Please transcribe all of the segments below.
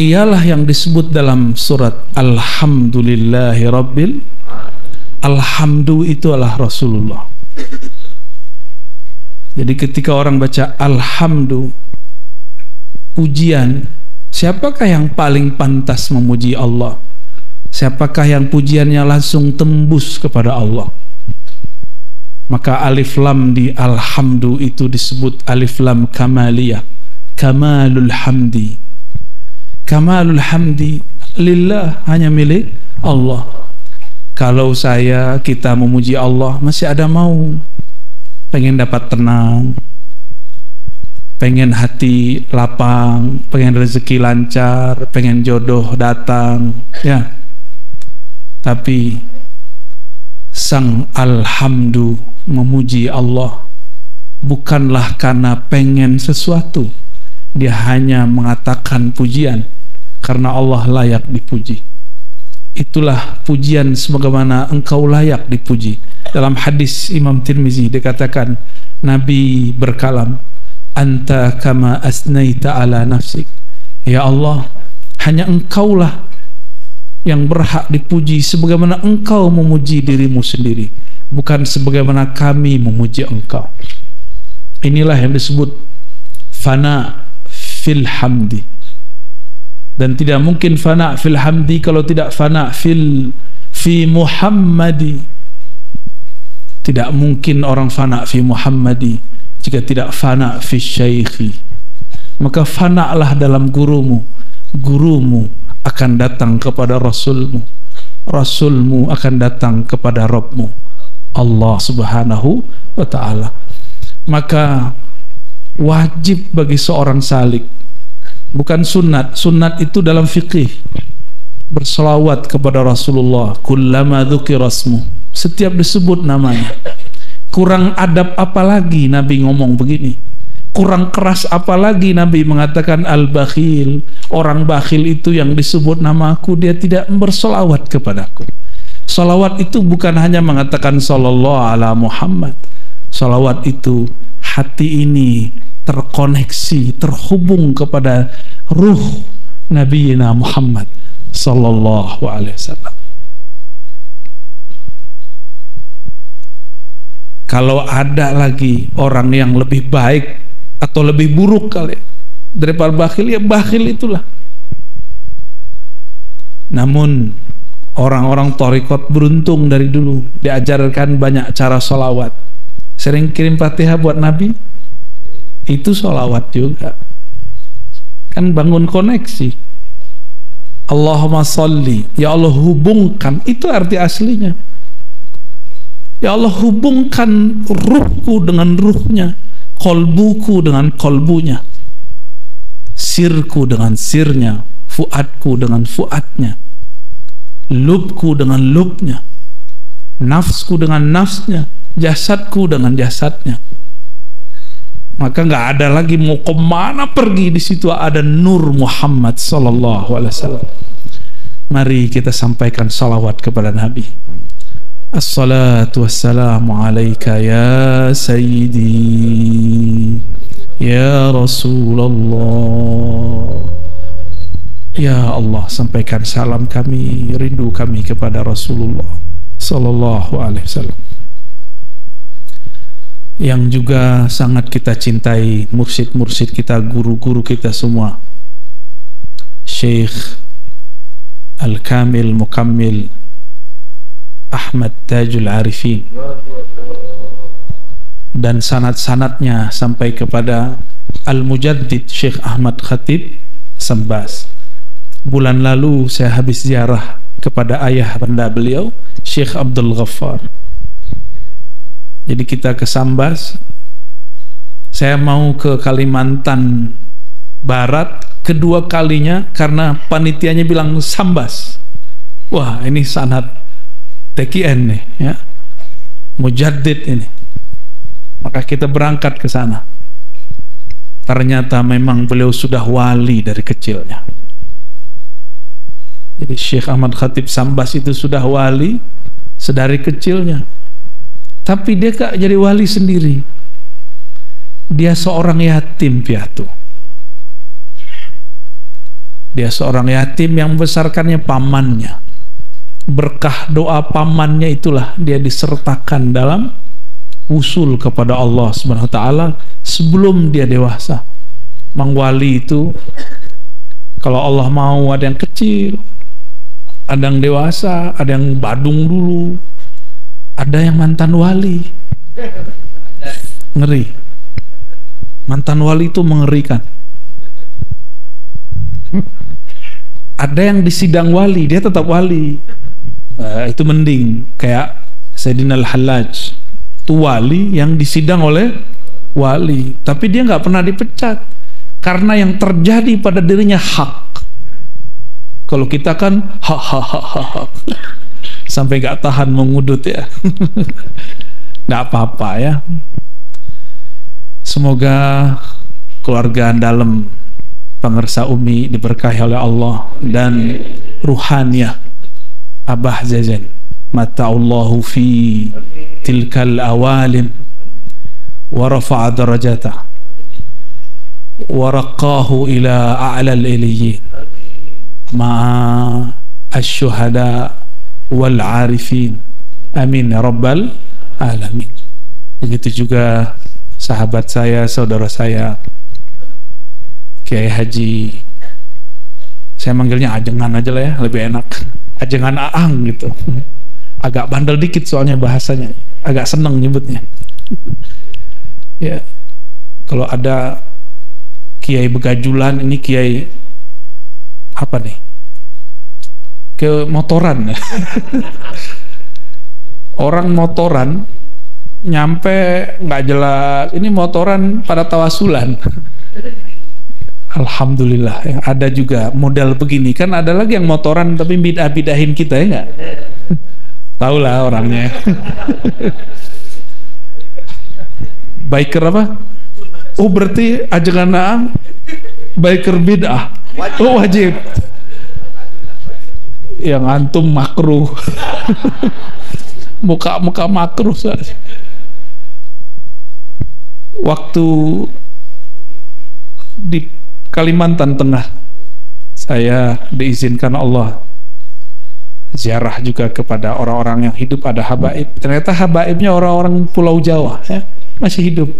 ialah yang disebut dalam surat Alhamdulillahi Rabbil. Alhamdu itu adalah Rasulullah. Jadi ketika orang baca Alhamdu, pujian, siapakah yang paling pantas memuji Allah? Siapakah yang pujiannya langsung tembus kepada Allah? Maka alif lam di Alhamdu itu disebut alif lam kamaliyah, kamalul hamdi. Kamalul hamdi lillah, hanya milik Allah. Kalau kita memuji Allah, masih ada mau, pengen dapat tenang, pengen hati lapang, pengen rezeki lancar, pengen jodoh datang, ya. Tapi sang Alhamdu memuji Allah bukanlah karena pengen sesuatu, dia hanya mengatakan pujian karena Allah layak dipuji. Itulah pujian sebagaimana engkau layak dipuji. Dalam hadis Imam Tirmizi dikatakan, Nabi berkalam, anta kama asnaita ala nafsik. Ya Allah, hanya engkaulah yang berhak dipuji sebagaimana engkau memuji dirimu sendiri, bukan sebagaimana kami memuji engkau. Inilah yang disebut fana fil hamdi. Dan tidak mungkin fana fil hamdi kalau tidak fana fi Muhammadi. Tidak mungkin orang fana fi Muhammadi jika tidak fana fi syaikhi. Maka fana'lah dalam gurumu. Gurumu akan datang kepada Rasulmu. Rasulmu akan datang kepada Rabbmu, Allah subhanahu wa ta'ala. Maka wajib bagi seorang salik, bukan sunat. Sunat itu dalam fikih, berselawat kepada Rasulullah. Kullama dzukirasmu, setiap disebut namanya. Kurang adab apalagi Nabi ngomong begini, kurang keras apalagi Nabi mengatakan al-bakhil, orang bakhil itu yang disebut namaku dia tidak berselawat kepadaku. Salawat itu bukan hanya mengatakan sallallahu ala Muhammad. Salawat itu hati ini terkoneksi, terhubung kepada ruh Nabi Muhammad sallallahu alaihi wasallam. Kalau ada lagi orang yang lebih baik atau lebih buruk kali daripada bakhil, ya bakhil itulah. Namun orang-orang thariqat beruntung dari dulu diajarkan banyak cara sholawat. Sering kirim Fatihah buat Nabi, itu sholawat juga kan, bangun koneksi. Allahumma sholli, ya Allah hubungkan, itu arti aslinya. Ya Allah hubungkan ruhku dengan ruhnya, kolbuku dengan kolbunya, sirku dengan sirnya, fuadku dengan fuadnya, lubku dengan lubnya, nafsku dengan nafsnya, jasadku dengan jasadnya. Maka nggak ada lagi mau kemana pergi, di situ ada nur Muhammad sallallahu alaihi wasallam. Mari kita sampaikan salawat kepada Nabi. Assalatu wassalamu alaika ya sayyidi ya Rasulullah. Ya Allah, sampaikan salam kami, rindu kami kepada Rasulullah sallallahu alaihi wasallam, yang juga sangat kita cintai, mursyid-mursyid kita, guru-guru kita semua, Syekh Al-Kamil Mukammil Ahmad Tajul Arifin, dan sanad-sanadnya sampai kepada Al-Mujaddid Syekh Ahmad Khatib Sambas. Bulan lalu saya habis ziarah kepada ayah bunda beliau, Syekh Abdul Ghaffar. Jadi kita ke Sambas, saya mau ke Kalimantan Barat kedua kalinya karena panitianya bilang Sambas. Wah, ini sanad TKN nih ya, Mujaddid ini. Maka kita berangkat ke sana. Ternyata memang beliau sudah wali dari kecilnya. Jadi Syekh Ahmad Khatib Sambas itu sudah wali sedari kecilnya. Tapi dia gak jadi wali sendiri. Dia seorang yatim piatu. Dia seorang yatim yang membesarkannya pamannya. Berkah doa pamannya itulah dia disertakan dalam usul kepada Allah Subhanahu wa taala sebelum dia dewasa. Mang wali itu kalau Allah mau ada yang kecil, ada yang dewasa, ada yang badung dulu, ada yang mantan wali. Ngeri. Mantan wali itu mengerikan. Ada yang di sidang wali, dia tetap wali. Itu mending. Kayak Sayyidina Al-Hallaj, itu wali yang disidang oleh wali, tapi dia nggak pernah dipecat karena yang terjadi pada dirinya hak. Kalau kita kan hak sampai nggak tahan mengudut ya. Nggak apa-apa ya. Semoga keluarga dalam pengersa Umi diberkahi oleh Allah dan ruhaniyah Abah Zazen. Mata'allahu fi tilkal awalim wa rafa'a darajatah wa raqahu ila a'lal iliyyin ma'a asy-syuhada wal 'arifin. Amin ya rabbal alamin. Begitu juga sahabat saya, saudara saya Kiai Haji, saya manggilnya Ajengan aja lah ya, lebih enak. Ajengan Aang gitu. Agak bandel dikit soalnya bahasanya, agak seneng nyebutnya. Ya, kalau ada kiai begajulan, ini kiai apa nih? Ke motoran. Orang motoran nyampe nggak jelas, ini motoran pada tawasulan. Alhamdulillah ya, ada juga model begini. Kan ada lagi yang motoran tapi bidah-bidahin kita ya nggak? Tahu lah orangnya. Biker apa? Oh berarti ajengan Naam biker bid'ah. Oh wajib. Yang antum makruh. Muka-muka makruh. Waktu di Kalimantan Tengah, saya diizinkan Allah ziarah juga kepada orang-orang yang hidup, ada habaib. Ternyata habaibnya orang-orang Pulau Jawa ya, masih hidup.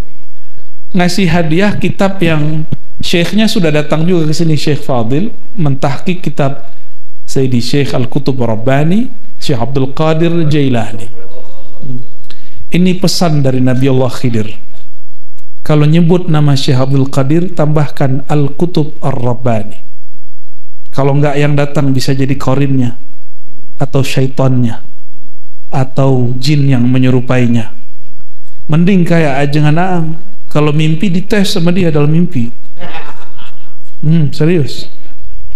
Ngasih hadiah kitab yang syekhnya sudah datang juga ke sini, Syekh Fadil, mentahqiq kitab Sayyidi Syekh Al-Qutub Rabbani, Syekh Abdul Qadir Jailani. Ini pesan dari Nabi Allah Khidir. Kalau nyebut nama Syekh Abdul Qadir, tambahkan Al-Qutub Ar-Rabbani. Kalau enggak yang datang bisa jadi korinnya, atau syaitannya, atau jin yang menyerupainya. Mending kayak ajengan Aang, kalau mimpi dites sama dia dalam mimpi. Serius.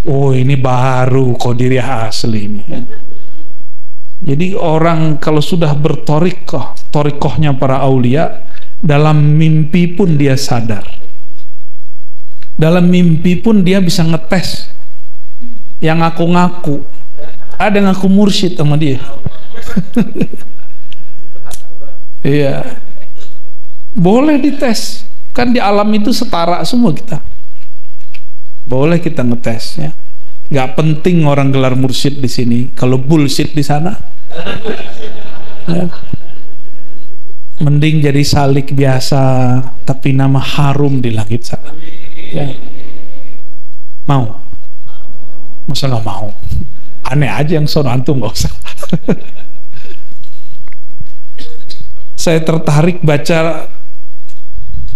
Oh ini baru Qadiriyah asli ini. Jadi orang kalau sudah bertorikoh, torikohnya para aulia, dalam mimpi pun dia sadar. Dalam mimpi pun dia bisa ngetes. Yang ngaku-ngaku, ada ngaku mursyid sama dia. Iya, boleh dites. Kan di alam itu setara semua kita. Boleh kita ngetes ya. Gak penting orang gelar mursyid di sini. Kalau bullshit di sana, ya. Mending jadi salik biasa, tapi nama harum di langit sana. Ya. Mau? Masa nggak mau? Aneh aja yang sono, antum nggak usah. Saya tertarik baca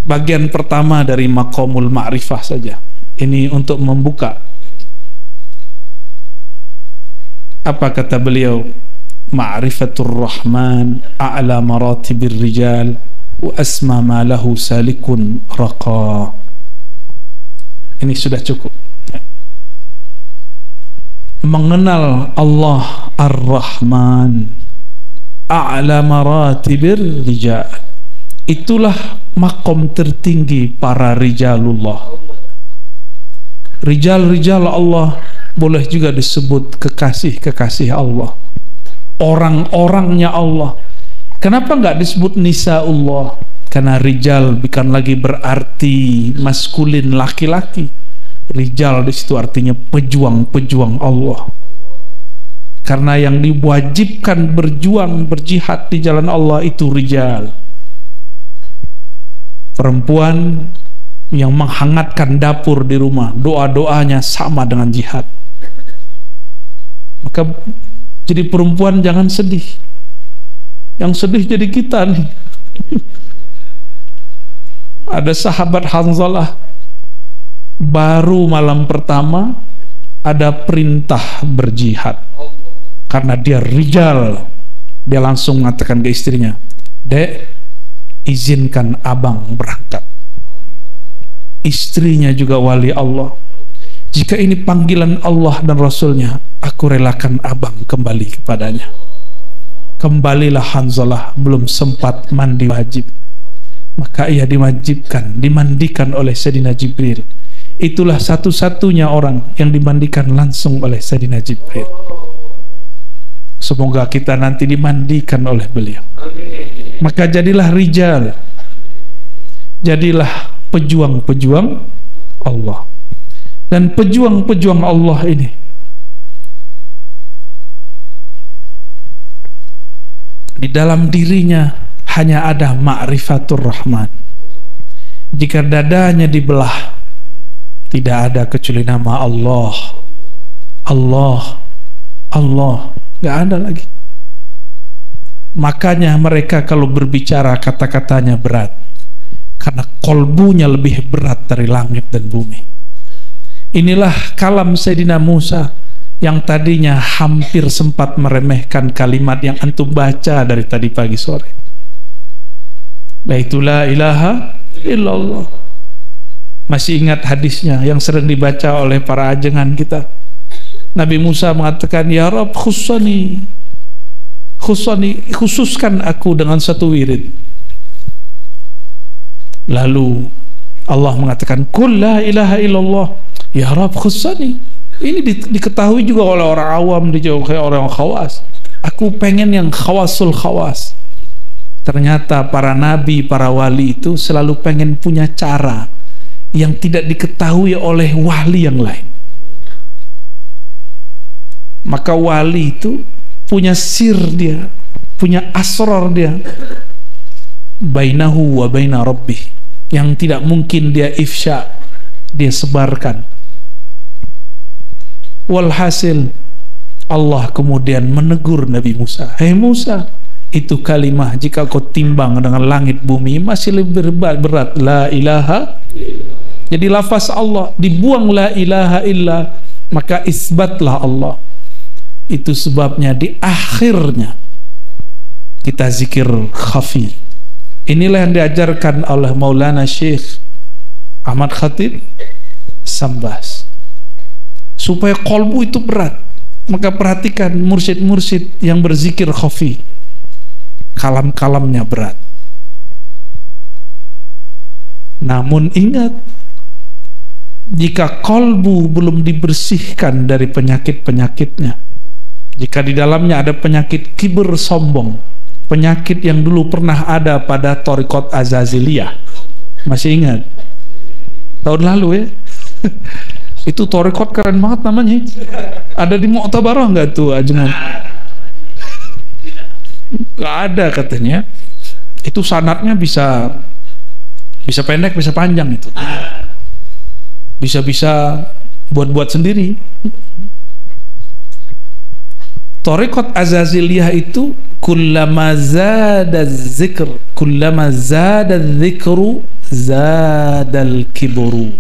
bagian pertama dari Maqamul Ma'rifah saja. Ini untuk membuka. Apa kata beliau? Ma'rifatur Rahman a'la maratibir rijal wa asma ma lahu salikun raqa. Ini sudah cukup. Mengenal Allah Ar-Rahman a'la maratibir rijal, itulah makom tertinggi para rijalullah. Rijal-rijal Allah boleh juga disebut kekasih-kekasih Allah, orang-orangnya Allah. Kenapa nggak disebut nisaullah? Karena rijal bukan lagi berarti maskulin, laki-laki. Rijal di situ artinya pejuang-pejuang Allah. Karena yang diwajibkan berjuang, berjihad di jalan Allah itu rijal. Perempuan yang menghangatkan dapur di rumah, doa-doanya sama dengan jihad. Maka jadi perempuan jangan sedih. Yang sedih jadi kita nih. Ada sahabat Hanzalah, baru malam pertama ada perintah berjihad. Karena dia rijal, dia langsung mengatakan ke istrinya, "Dek, izinkan abang berangkat." Istrinya juga wali Allah. Jika ini panggilan Allah dan Rasulnya, aku relakan abang kembali kepadanya. Kembalilah Hanzalah, belum sempat mandi wajib. Maka ia dimandikan oleh Sayyidina Jibril. Itulah satu-satunya orang yang dimandikan langsung oleh Sayyidina Jibril. Semoga kita nanti dimandikan oleh beliau. Maka jadilah rijal, jadilah pejuang-pejuang Allah. Dan pejuang-pejuang Allah ini di dalam dirinya hanya ada ma'rifatur rahman. Jika dadanya dibelah, tidak ada kecuali nama Allah. Allah, Allah, gak ada lagi. Makanya mereka kalau berbicara kata-katanya berat, karena kolbunya lebih berat dari langit dan bumi. Inilah kalam Sayyidina Musa yang tadinya hampir sempat meremehkan kalimat yang antum baca dari tadi pagi sore. Yaitu la ilaha illallah. Masih ingat hadisnya yang sering dibaca oleh para ajengan kita? Nabi Musa mengatakan, "Ya Rabb, khususkan aku dengan satu wirid." Lalu Allah mengatakan, "Qul la ilaha illallah." Ya Rabb, khusani. Ini diketahui juga oleh orang awam, dijauhi orang khawas. Aku pengen yang khawasul khawas. Ternyata para nabi, para wali itu selalu pengen punya cara yang tidak diketahui oleh wali yang lain. Maka wali itu punya sir dia, punya asrar dia, bainahu wa baina rabbih, yang tidak mungkin dia ifsya, dia sebarkan. Walhasil Allah kemudian menegur Nabi Musa, "Hei Musa, itu kalimah jika kau timbang dengan langit bumi masih lebih berat la ilaha." Jadi lafaz Allah dibuang la ilaha illa, maka isbatlah Allah. Itu sebabnya di akhirnya kita zikir khafi. Inilah yang diajarkan oleh Maulana Syekh Ahmad Khatib Sambas, supaya kolbu itu berat. Maka perhatikan mursyid-mursyid yang berzikir khafi, kalam-kalamnya berat. Namun ingat, jika kolbu belum dibersihkan dari penyakit-penyakitnya, jika di dalamnya ada penyakit kibir sombong, penyakit yang dulu pernah ada pada Thariqat Azaziliyah, masih ingat? Tahun lalu ya. Itu Thariqat keren banget namanya. Ada di Mu'tabarah nggak tuh ajengan? Nggak ada katanya. Itu sanadnya bisa pendek, bisa panjang itu. Bisa buat sendiri. Thariqat Azaziliyah itu kullama zada dzikr, kullama zada dzikru zadal kibru.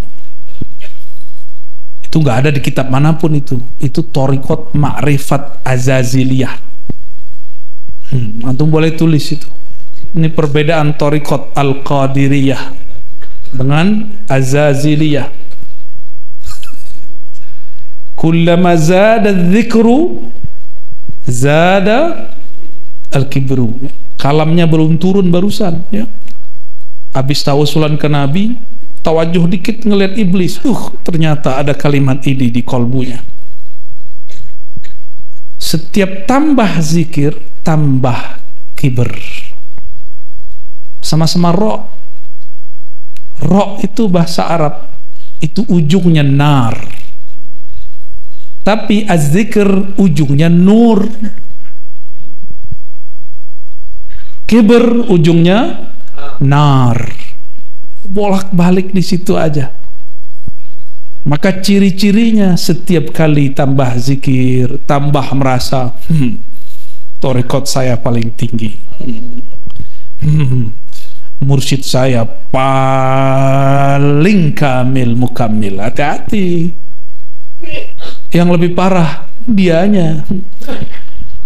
Itu nggak ada di kitab manapun itu. Itu Thariqat Ma'rifat Azaziliyah. Antum boleh tulis itu. Ini perbedaan Thariqat Al-Qadiriyah dengan Azaziliyah. Kullama zada dzikru zada al-kibru. Kalamnya belum turun barusan ya. Habis tawasulan ke Nabi, tawajuh dikit ngelihat iblis, ternyata ada kalimat ini di kolbunya. Setiap tambah zikir, tambah kiber. Sama-sama ro. Ro itu bahasa Arab itu ujungnya nar. Tapi az-zikr ujungnya nur. Kibr ujungnya nar. Bolak-balik di situ aja. Maka ciri-cirinya setiap kali tambah zikir, tambah merasa thariqat saya paling tinggi. Mursyid saya paling kamil mukammil. Hati-hati. Yang lebih parah dianya.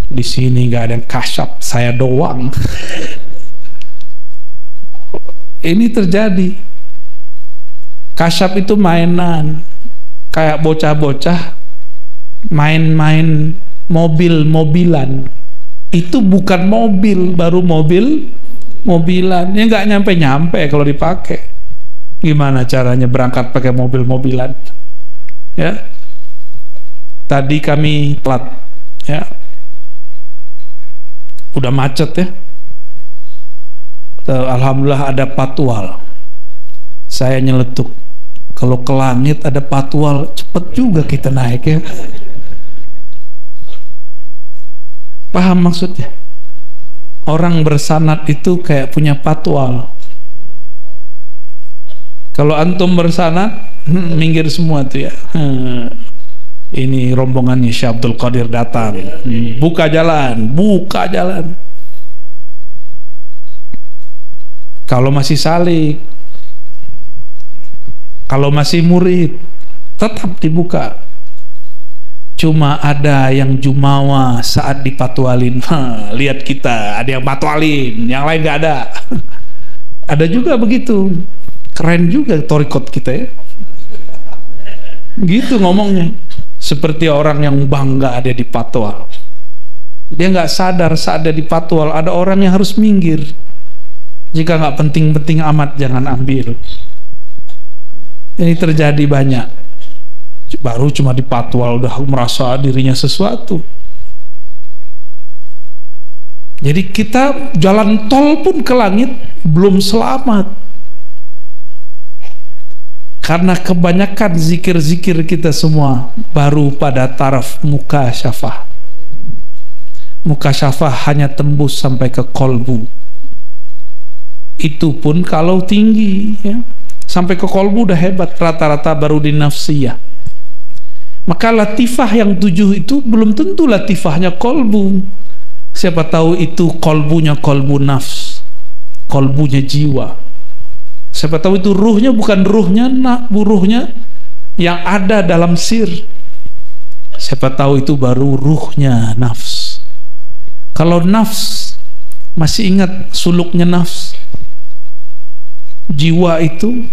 Di sini nggak ada yang kasyaf, saya doang. Ini terjadi. Kasyaf itu mainan, kayak bocah-bocah main-main mobil-mobilan. Itu bukan mobil, baru mobilan. Ya nggak nyampe-nyampe kalau dipakai. Gimana caranya berangkat pakai mobil-mobilan? Ya. Tadi kami telat, ya. Udah macet ya. Alhamdulillah ada patwal. Saya nyeletuk. Kalau ke langit ada patwal, cepet juga kita naik ya. Paham maksudnya? Orang bersanad itu kayak punya patwal. Kalau antum bersanad, minggir semua tuh ya. Ini rombongannya Syekh Abdul Qadir datang. Buka jalan. Kalau masih salik, kalau masih murid, tetap dibuka. Cuma ada yang jumawa saat dipatwalin. Lihat kita, ada yang patwalin, yang lain gak ada. Ada juga begitu. Keren juga thariqat kita ya. Gitu ngomongnya. Seperti orang yang bangga ada di patwal. Dia nggak sadar saat ada di patwal ada orang yang harus minggir. Jika nggak penting-penting amat jangan ambil. Ini terjadi banyak. Baru cuma di patwal udah merasa dirinya sesuatu. Jadi kita jalan tol pun ke langit belum selamat. Karena kebanyakan zikir-zikir kita semua baru pada taraf mukasyafah. Mukasyafah hanya tembus sampai ke kolbu. Itu pun kalau tinggi ya. Sampai ke kolbu udah hebat, rata-rata baru di nafsiyah. Maka latifah yang 7 itu belum tentu latifahnya kolbu. Siapa tahu itu kolbunya kolbu nafs, kolbunya jiwa. Siapa tahu itu ruhnya bukan ruhnya ruhnya yang ada dalam sir. Siapa tahu itu baru ruhnya nafs. Kalau nafs, masih ingat suluknya nafs? Jiwa itu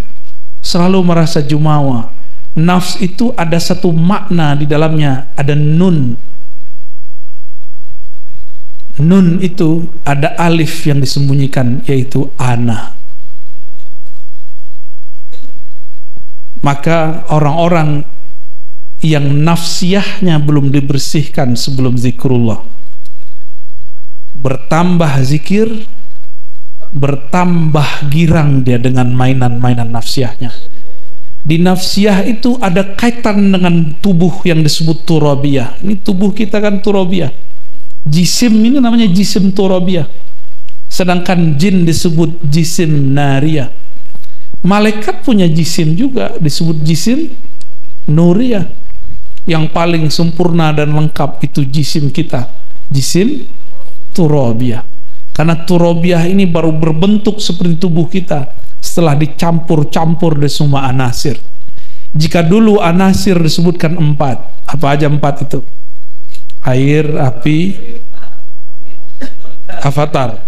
selalu merasa jumawa. Nafs itu ada satu makna di dalamnya, ada nun. Nun itu ada alif yang disembunyikan, yaitu ana. Maka orang-orang yang nafsiyahnya belum dibersihkan sebelum zikrullah, bertambah zikir, bertambah girang dia dengan mainan-mainan nafsiyahnya. Di nafsiyah itu ada kaitan dengan tubuh yang disebut turabiyah. Ini tubuh kita kan turabiyah. Jisim ini namanya jisim turabiyah. Sedangkan jin disebut jisim nariyah. Malaikat punya jisim juga disebut jisim nuriyah. Yang paling sempurna dan lengkap itu jisim kita, jisim turabiyah. Karena turabiyah ini baru berbentuk seperti tubuh kita setelah dicampur-campur dari semua anasir. Jika dulu anasir disebutkan 4, apa aja 4 itu? Air, api, avatar.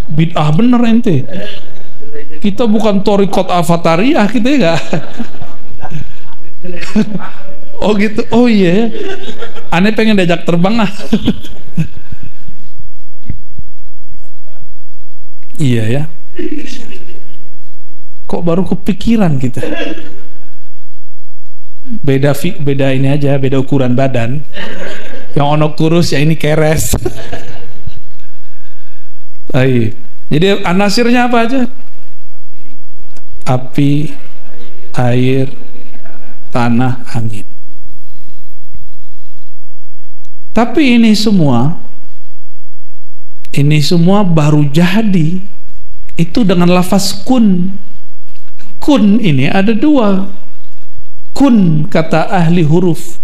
Bid'ah bener ente. Kita bukan thariqat avatariyah kita ya. Oh gitu. Oh iya. Aneh pengen diajak terbang ah. Iya ya. Kok baru kepikiran kita? Beda ini aja, beda ukuran badan. Yang onok kurus ya ini keres. Jadi anasirnya apa aja? Api, air, tanah, angin. Tapi ini semua baru jadi itu dengan lafaz kun. Kun ini ada dua. Kun kata ahli huruf,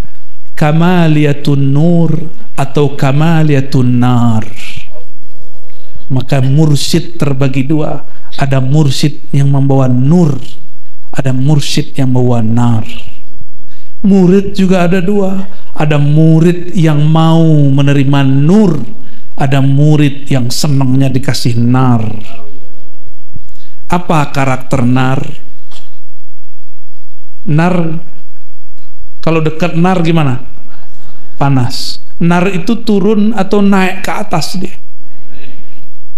kamaliyatun nur atau kamaliyatun nar. Maka mursyid terbagi dua. Ada mursyid yang membawa nur, ada mursyid yang membawa nar. Murid juga ada dua. Ada murid yang mau menerima nur, ada murid yang senangnya dikasih nar. Apa karakter nar? Nar, kalau dekat nar gimana? Panas. Nar itu turun atau naik ke atas dia?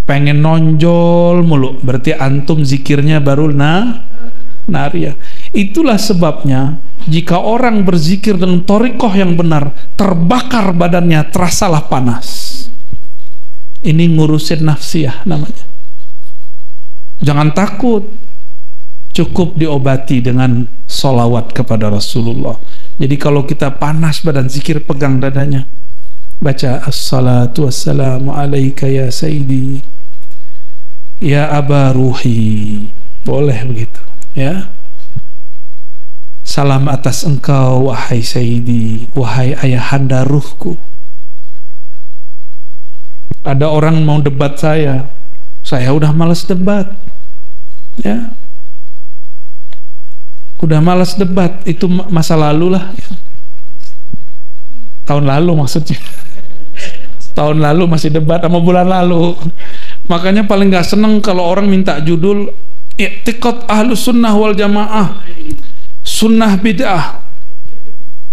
Pengen nonjol mulu, berarti antum zikirnya baru naria. Itulah sebabnya jika orang berzikir dengan thariqah yang benar, terbakar badannya, terasalah panas. Ini ngurusin nafsiyah namanya. Jangan takut, cukup diobati dengan sholawat kepada Rasulullah. Jadi kalau kita panas badan, zikir, pegang dadanya, baca assalatu wassalamu alaika ya sayyidi ya aba ruhi, boleh begitu ya. Salam atas engkau wahai sayyidi, wahai ayahanda ruhku. Ada orang mau debat saya udah malas debat ya, udah malas debat. Itu masa lalu lah ya. Tahun lalu maksudnya. Tahun lalu masih debat sama bulan lalu. Makanya paling gak seneng kalau orang minta judul i'tiqad ahlus sunnah wal jamaah, sunnah bid'ah.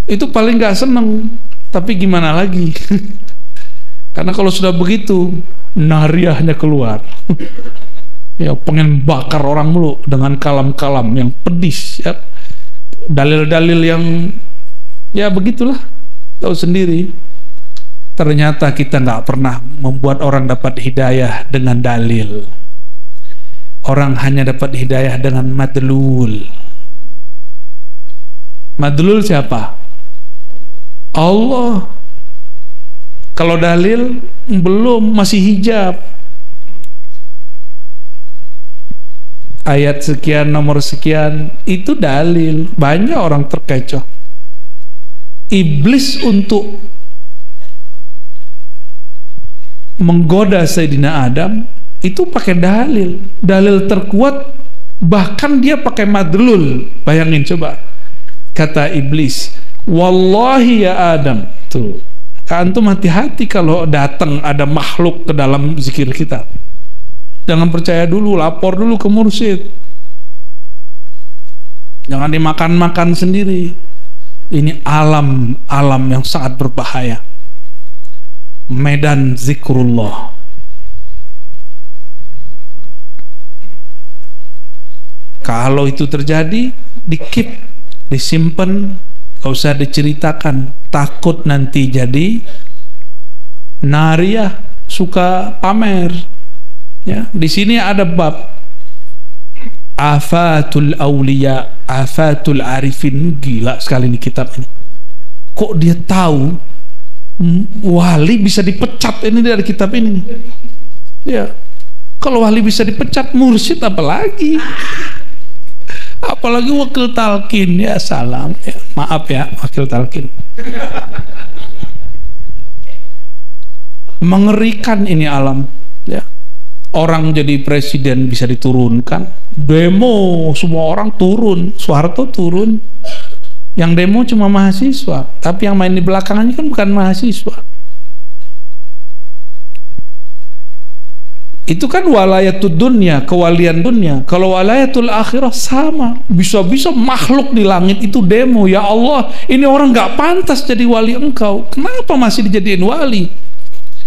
Itu paling gak seneng. Tapi gimana lagi? Karena kalau sudah begitu, nariahnya keluar. Ya, pengen bakar orang mulu dengan kalam-kalam yang pedis ya. Dalil-dalil yang ya begitulah, tahu sendiri. Ternyata kita nggak pernah membuat orang dapat hidayah dengan dalil. Orang hanya dapat hidayah dengan madlul. Madlul siapa? Allah. Kalau dalil belum, masih hijab. Ayat sekian, nomor sekian, itu dalil. Banyak orang terkecoh. Iblis untuk menggoda Sayyidina Adam itu pakai dalil. Dalil terkuat, bahkan dia pakai madlul. Bayangin coba. Kata iblis, wallahi ya Adam. Tuh, antum hati-hati kalau datang ada makhluk ke dalam zikir kita. Jangan percaya dulu, lapor dulu ke mursyid. Jangan dimakan-makan sendiri. Ini alam yang sangat berbahaya. Medan zikrullah. Kalau itu terjadi, di-keep, disimpan, gak usah diceritakan. Takut nanti jadi nariyah, suka pamer. Ya, di sini ada bab afatul auliya, afatul arifin. Gila sekali nih kitab ini. Kok dia tahu wali bisa dipecat ini dari kitab ini? Ya, kalau wali bisa dipecat, mursyid apalagi? Apalagi wakil talqin. Ya salam ya. Maaf ya wakil talqin. Mengerikan ini alam ya. Orang jadi presiden bisa diturunkan, demo semua orang turun, Soeharto turun. Yang demo cuma mahasiswa, tapi yang main di belakangnya kan bukan mahasiswa. Itu kan walayatul dunia, kewalian dunia. Kalau walayatul akhirah sama. Bisa-bisa makhluk di langit itu demo, ya Allah, ini orang gak pantas jadi wali engkau. Kenapa masih dijadiin wali?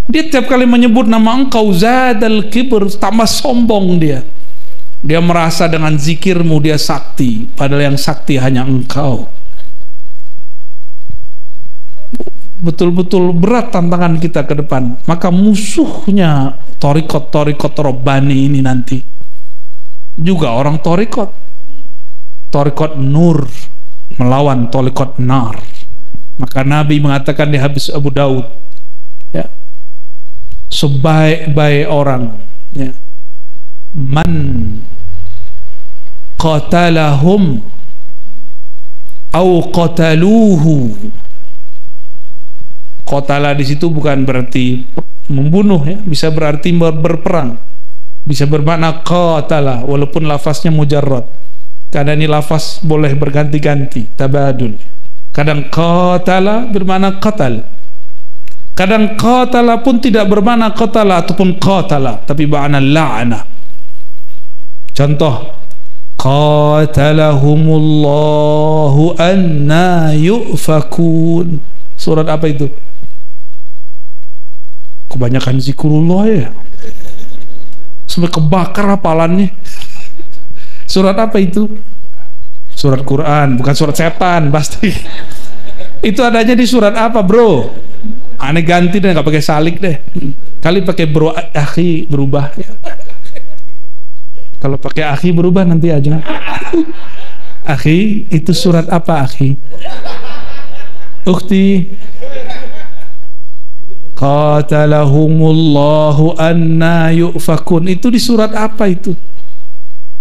Dia tiap kali menyebut nama engkau, zadal kibr, tambah sombong dia. Dia merasa dengan zikirmu dia sakti, padahal yang sakti hanya engkau. Betul-betul berat tantangan kita ke depan. Maka musuhnya thariqat Rabbani ini nanti juga orang thariqat nur, melawan tolikot nar. Maka Nabi mengatakan di hadis Abu Daud, ya, sebaik-baik orang, ya, man qatalahum au qataluhu. Qatala di situ bukan berarti membunuh, ya, bisa berarti berperang, bisa bermakna qatala walaupun lafaznya mujarrad. Kadang ini lafaz boleh berganti-ganti, tabadul. Kadang qatala bermakna qatal, kadang qatala pun tidak bermakna qatala ataupun qatala, tapi makna la'ana. Contoh, qatalahumullahu anna yufakun. Surat apa itu? Kebanyakan zikrullah ya, sampai kebakar hafalannya. Surat apa itu? Surat Quran, bukan surat setan pasti. Itu adanya di surat apa, bro? Aneh ganti deh, nggak pakai salik deh. Kali pakai bro akhi berubah. Kalau pakai akhi berubah nanti aja. Akhi itu surat apa, akhi? Ukhti. Qatalahumullahu anna yufakun. Itu di surat apa itu?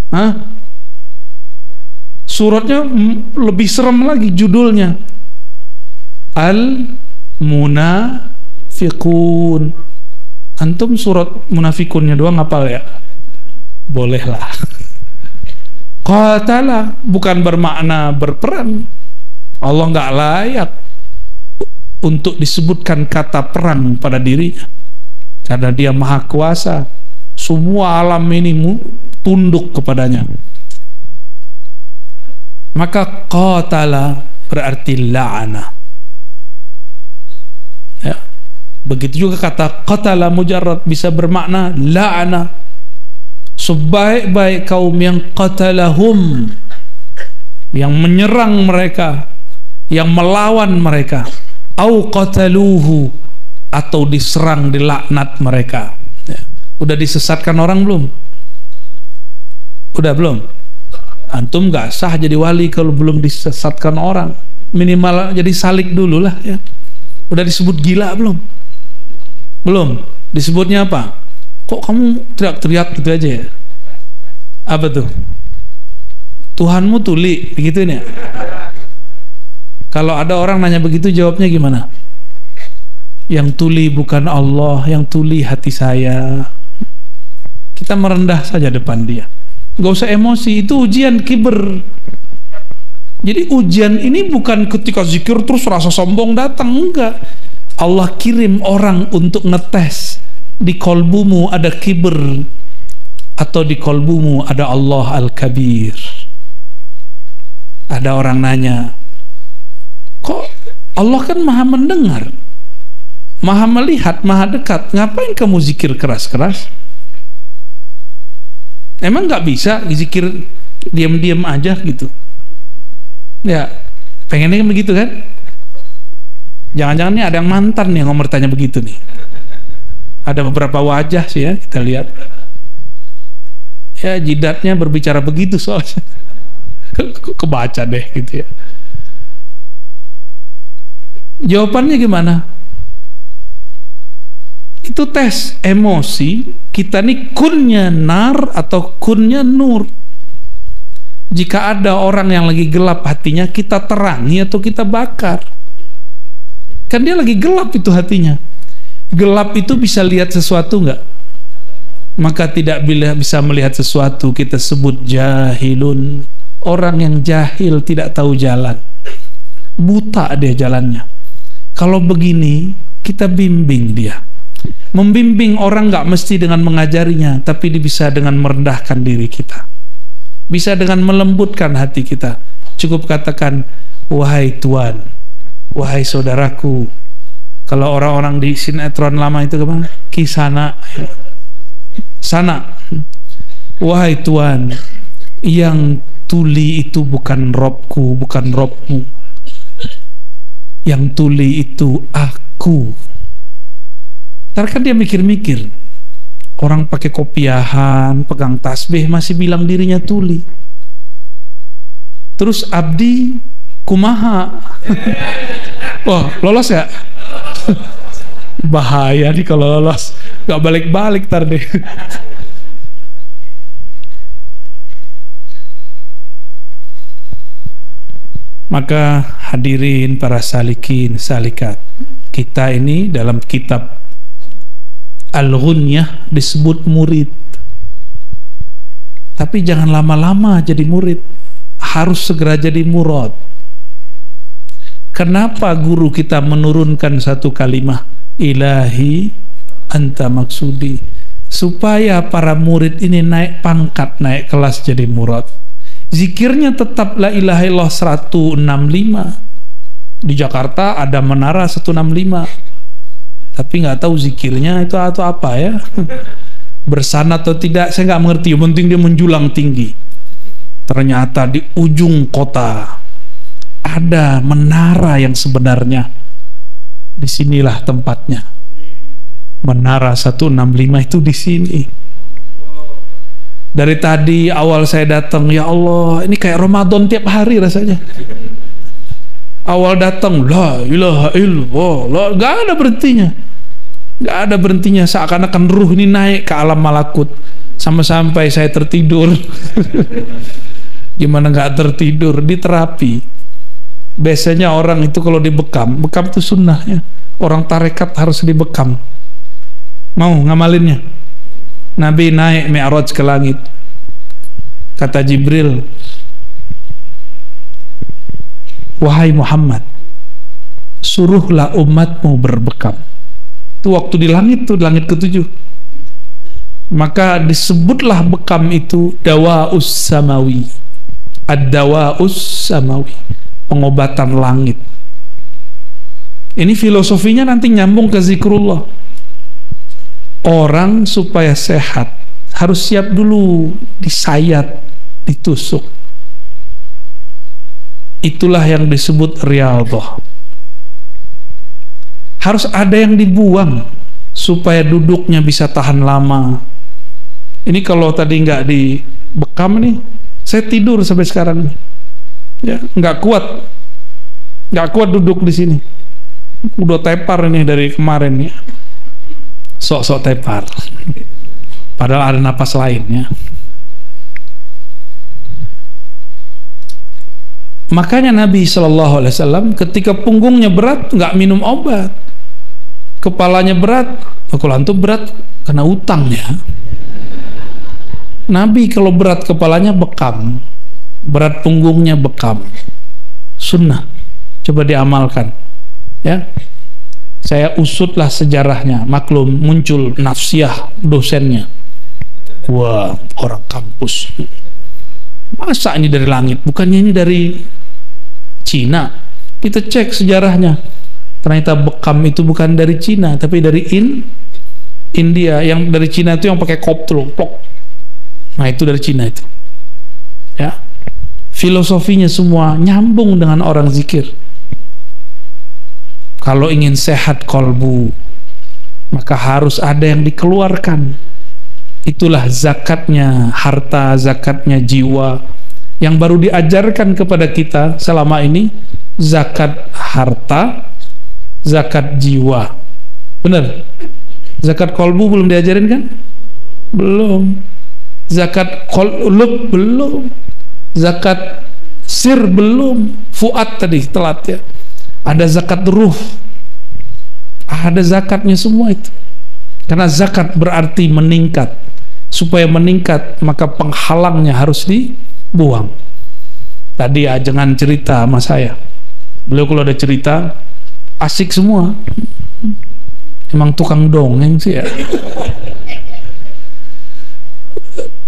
Hah? Suratnya lebih serem lagi, judulnya Al-Munafiqun. Antum surat Munafikunnya doang hafal ya? Bolehlah. Qatala bukan bermakna berperang. Allah nggak layak untuk disebutkan kata perang pada dirinya, karena Dia Maha Kuasa. Semua alam ini tunduk kepadanya. Maka qatala berarti la'ana, ya. Begitu juga kata qatala mujarrad bisa bermakna la'ana. Sebaik-baik kaum yang qatalahum, yang menyerang mereka, yang melawan mereka, au qataluhu, atau diserang, dilaknat mereka, ya. Udah disesatkan orang belum? Udah belum? Antum gak sah jadi wali kalau belum disesatkan orang. Minimal jadi salik dulu lah, ya. Udah disebut gila belum? Belum. Disebutnya apa? Kok kamu teriak-teriak gitu aja ya? Apa tuh? Tuhanmu tuli, begituin ya? Kalau ada orang nanya begitu, jawabnya gimana? Yang tuli bukan Allah, yang tuli hati saya. Kita merendah saja depan Dia. Gak usah emosi, itu ujian kiber. Jadi ujian ini bukan ketika zikir terus rasa sombong datang, enggak. Allah kirim orang untuk ngetes, di kolbumu ada kiber atau di kolbumu ada Allah Al-Kabir. Ada orang nanya, kok Allah kan maha mendengar, maha melihat, maha dekat, ngapain kamu zikir keras-keras? Emang nggak bisa zikir diam-diam aja gitu? Ya, pengennya begitu kan? Jangan-jangan nih ada yang mantan nih yang bertanya begitu nih. Ada beberapa wajah sih ya, kita lihat. Ya, jidatnya berbicara begitu soalnya. Kebaca deh gitu ya. Jawabannya gimana? Itu tes emosi kita nih, kunnya nar atau kunnya nur. Jika ada orang yang lagi gelap hatinya, kita terangi atau kita bakar? Kan dia lagi gelap itu hatinya. Gelap itu bisa lihat sesuatu nggak? Maka tidak bisa melihat sesuatu, kita sebut jahilun. Orang yang jahil, tidak tahu jalan, buta dia jalannya. Kalau begini kita bimbing dia. Membimbing orang nggak mesti dengan mengajarinya, tapi bisa dengan merendahkan diri kita, bisa dengan melembutkan hati kita. Cukup katakan, wahai Tuan, wahai saudaraku. Kalau orang-orang di sinetron lama itu kemana? Kisana, sana. Wahai Tuan, yang tuli itu bukan Robku, bukan Robmu. Yang tuli itu aku. Ntar kan dia mikir-mikir, orang pakai kopiahan, pegang tasbih masih bilang dirinya tuli. Terus abdi Kumaha. Wah, lolos ya? Bahaya nih kalau lolos, gak balik-balik ntar deh. Maka hadirin para salikin salikat, kita ini dalam kitab Al-Ghunyah disebut murid. Tapi jangan lama-lama jadi murid, harus segera jadi murad. Kenapa guru kita menurunkan satu kalimat ilahi anta maksudi, supaya para murid ini naik pangkat, naik kelas jadi murad. Zikirnya tetap la ilaha illallah 165. Di Jakarta ada menara 165, tapi nggak tahu zikirnya itu atau apa ya. Bersana atau tidak saya nggak mengerti, yang penting dia menjulang tinggi. Ternyata di ujung kota ada menara yang sebenarnya. Disinilah tempatnya. Menara 165 itu di sini. Dari tadi awal saya datang, ya Allah, ini kayak Ramadan tiap hari rasanya. Awal datang, la ilaha illallah, gak ada berhentinya. Gak ada berhentinya, seakan-akan ruh ini naik ke alam malakut. Sampai saya tertidur. Gimana gak tertidur? Di terapi. Biasanya orang itu kalau dibekam, bekam itu sunnahnya. Orang tarekat harus dibekam. Mau ngamalinnya? Nabi naik Mi'raj ke langit. Kata Jibril, wahai Muhammad, suruhlah umatmu berbekam. Itu waktu di langit tuh, langit ke-7. Maka disebutlah bekam itu dawa'us samawi. Ad-dawa'us samawi, pengobatan langit. Ini filosofinya nanti nyambung ke zikrullah. Orang supaya sehat harus siap dulu disayat, ditusuk. Itulah yang disebut riyadhah. Harus ada yang dibuang supaya duduknya bisa tahan lama. Ini kalau tadi nggak dibekam nih, saya tidur sampai sekarang nih. Ya, nggak kuat duduk di sini. Udah tepar ini dari kemarin ya. Sok-sok tepar. Padahal ada napas lainnya. Makanya Nabi SAW ketika punggungnya berat nggak minum obat, kepalanya berat, kalau antum berat karena utang ya. Nabi kalau berat kepalanya bekam, berat punggungnya bekam. Sunnah, coba diamalkan ya. Saya usutlah sejarahnya, maklum muncul nafsiyah dosennya. Wah, orang kampus. Masa ini dari langit? Bukannya ini dari Cina? Kita cek sejarahnya. Ternyata bekam itu bukan dari Cina, tapi dari India. Yang dari Cina itu yang pakai koplo, plok. Nah itu dari Cina itu. Ya, filosofinya semua nyambung dengan orang zikir. Kalau ingin sehat kolbu, maka harus ada yang dikeluarkan. Itulah zakatnya harta, zakatnya jiwa, yang baru diajarkan kepada kita selama ini. Zakat harta, zakat jiwa. Benar? Zakat kolbu belum diajarin kan? Belum. Zakat kolub belum. Zakat sir belum. Fuad tadi telat ya. Ada zakat ruh, ada zakatnya semua itu. Karena zakat berarti meningkat. Supaya meningkat maka penghalangnya harus dibuang. Tadi ya jangan cerita sama saya. Beliau kalau ada cerita asik semua. Emang tukang dongeng sih ya.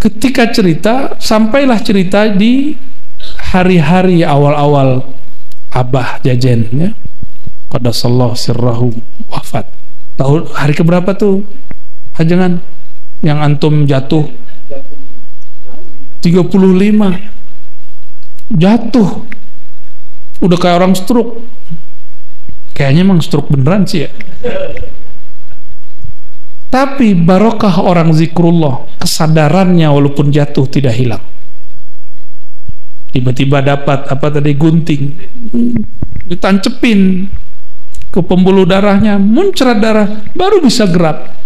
Ketika cerita, sampailah cerita di hari-hari awal-awal Abah Jajen ya, qaddasallahu sirrahu wafat. Tahun hari keberapa tuh Hajangan yang antum jatuh? 35. Jatuh udah kayak orang stroke. Kayaknya emang stroke beneran sih ya. Tapi barokah orang zikrullah, kesadarannya walaupun jatuh tidak hilang. Tiba-tiba dapat apa tadi, gunting. ditancepin ke pembuluh darahnya, muncrat darah, baru bisa gerak.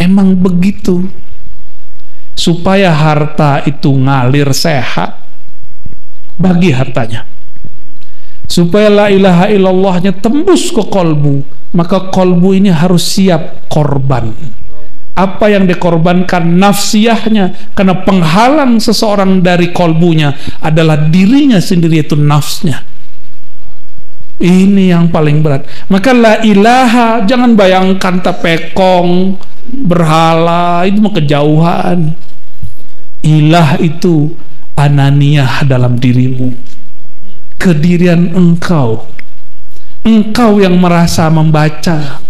Emang begitu. Supaya harta itu ngalir sehat, bagi hartanya. Supaya la ilaha illallahnya tembus ke kolbu, maka kolbu ini harus siap korban. Apa yang dikorbankan? Nafsiyahnya. Karena penghalang seseorang dari kolbunya adalah dirinya sendiri, itu nafsnya. Ini yang paling berat. Maka la ilaha, jangan bayangkan tapekong, berhala, itu mau kejauhan. Ilah itu ananiyah dalam dirimu, kedirian engkau yang merasa membaca,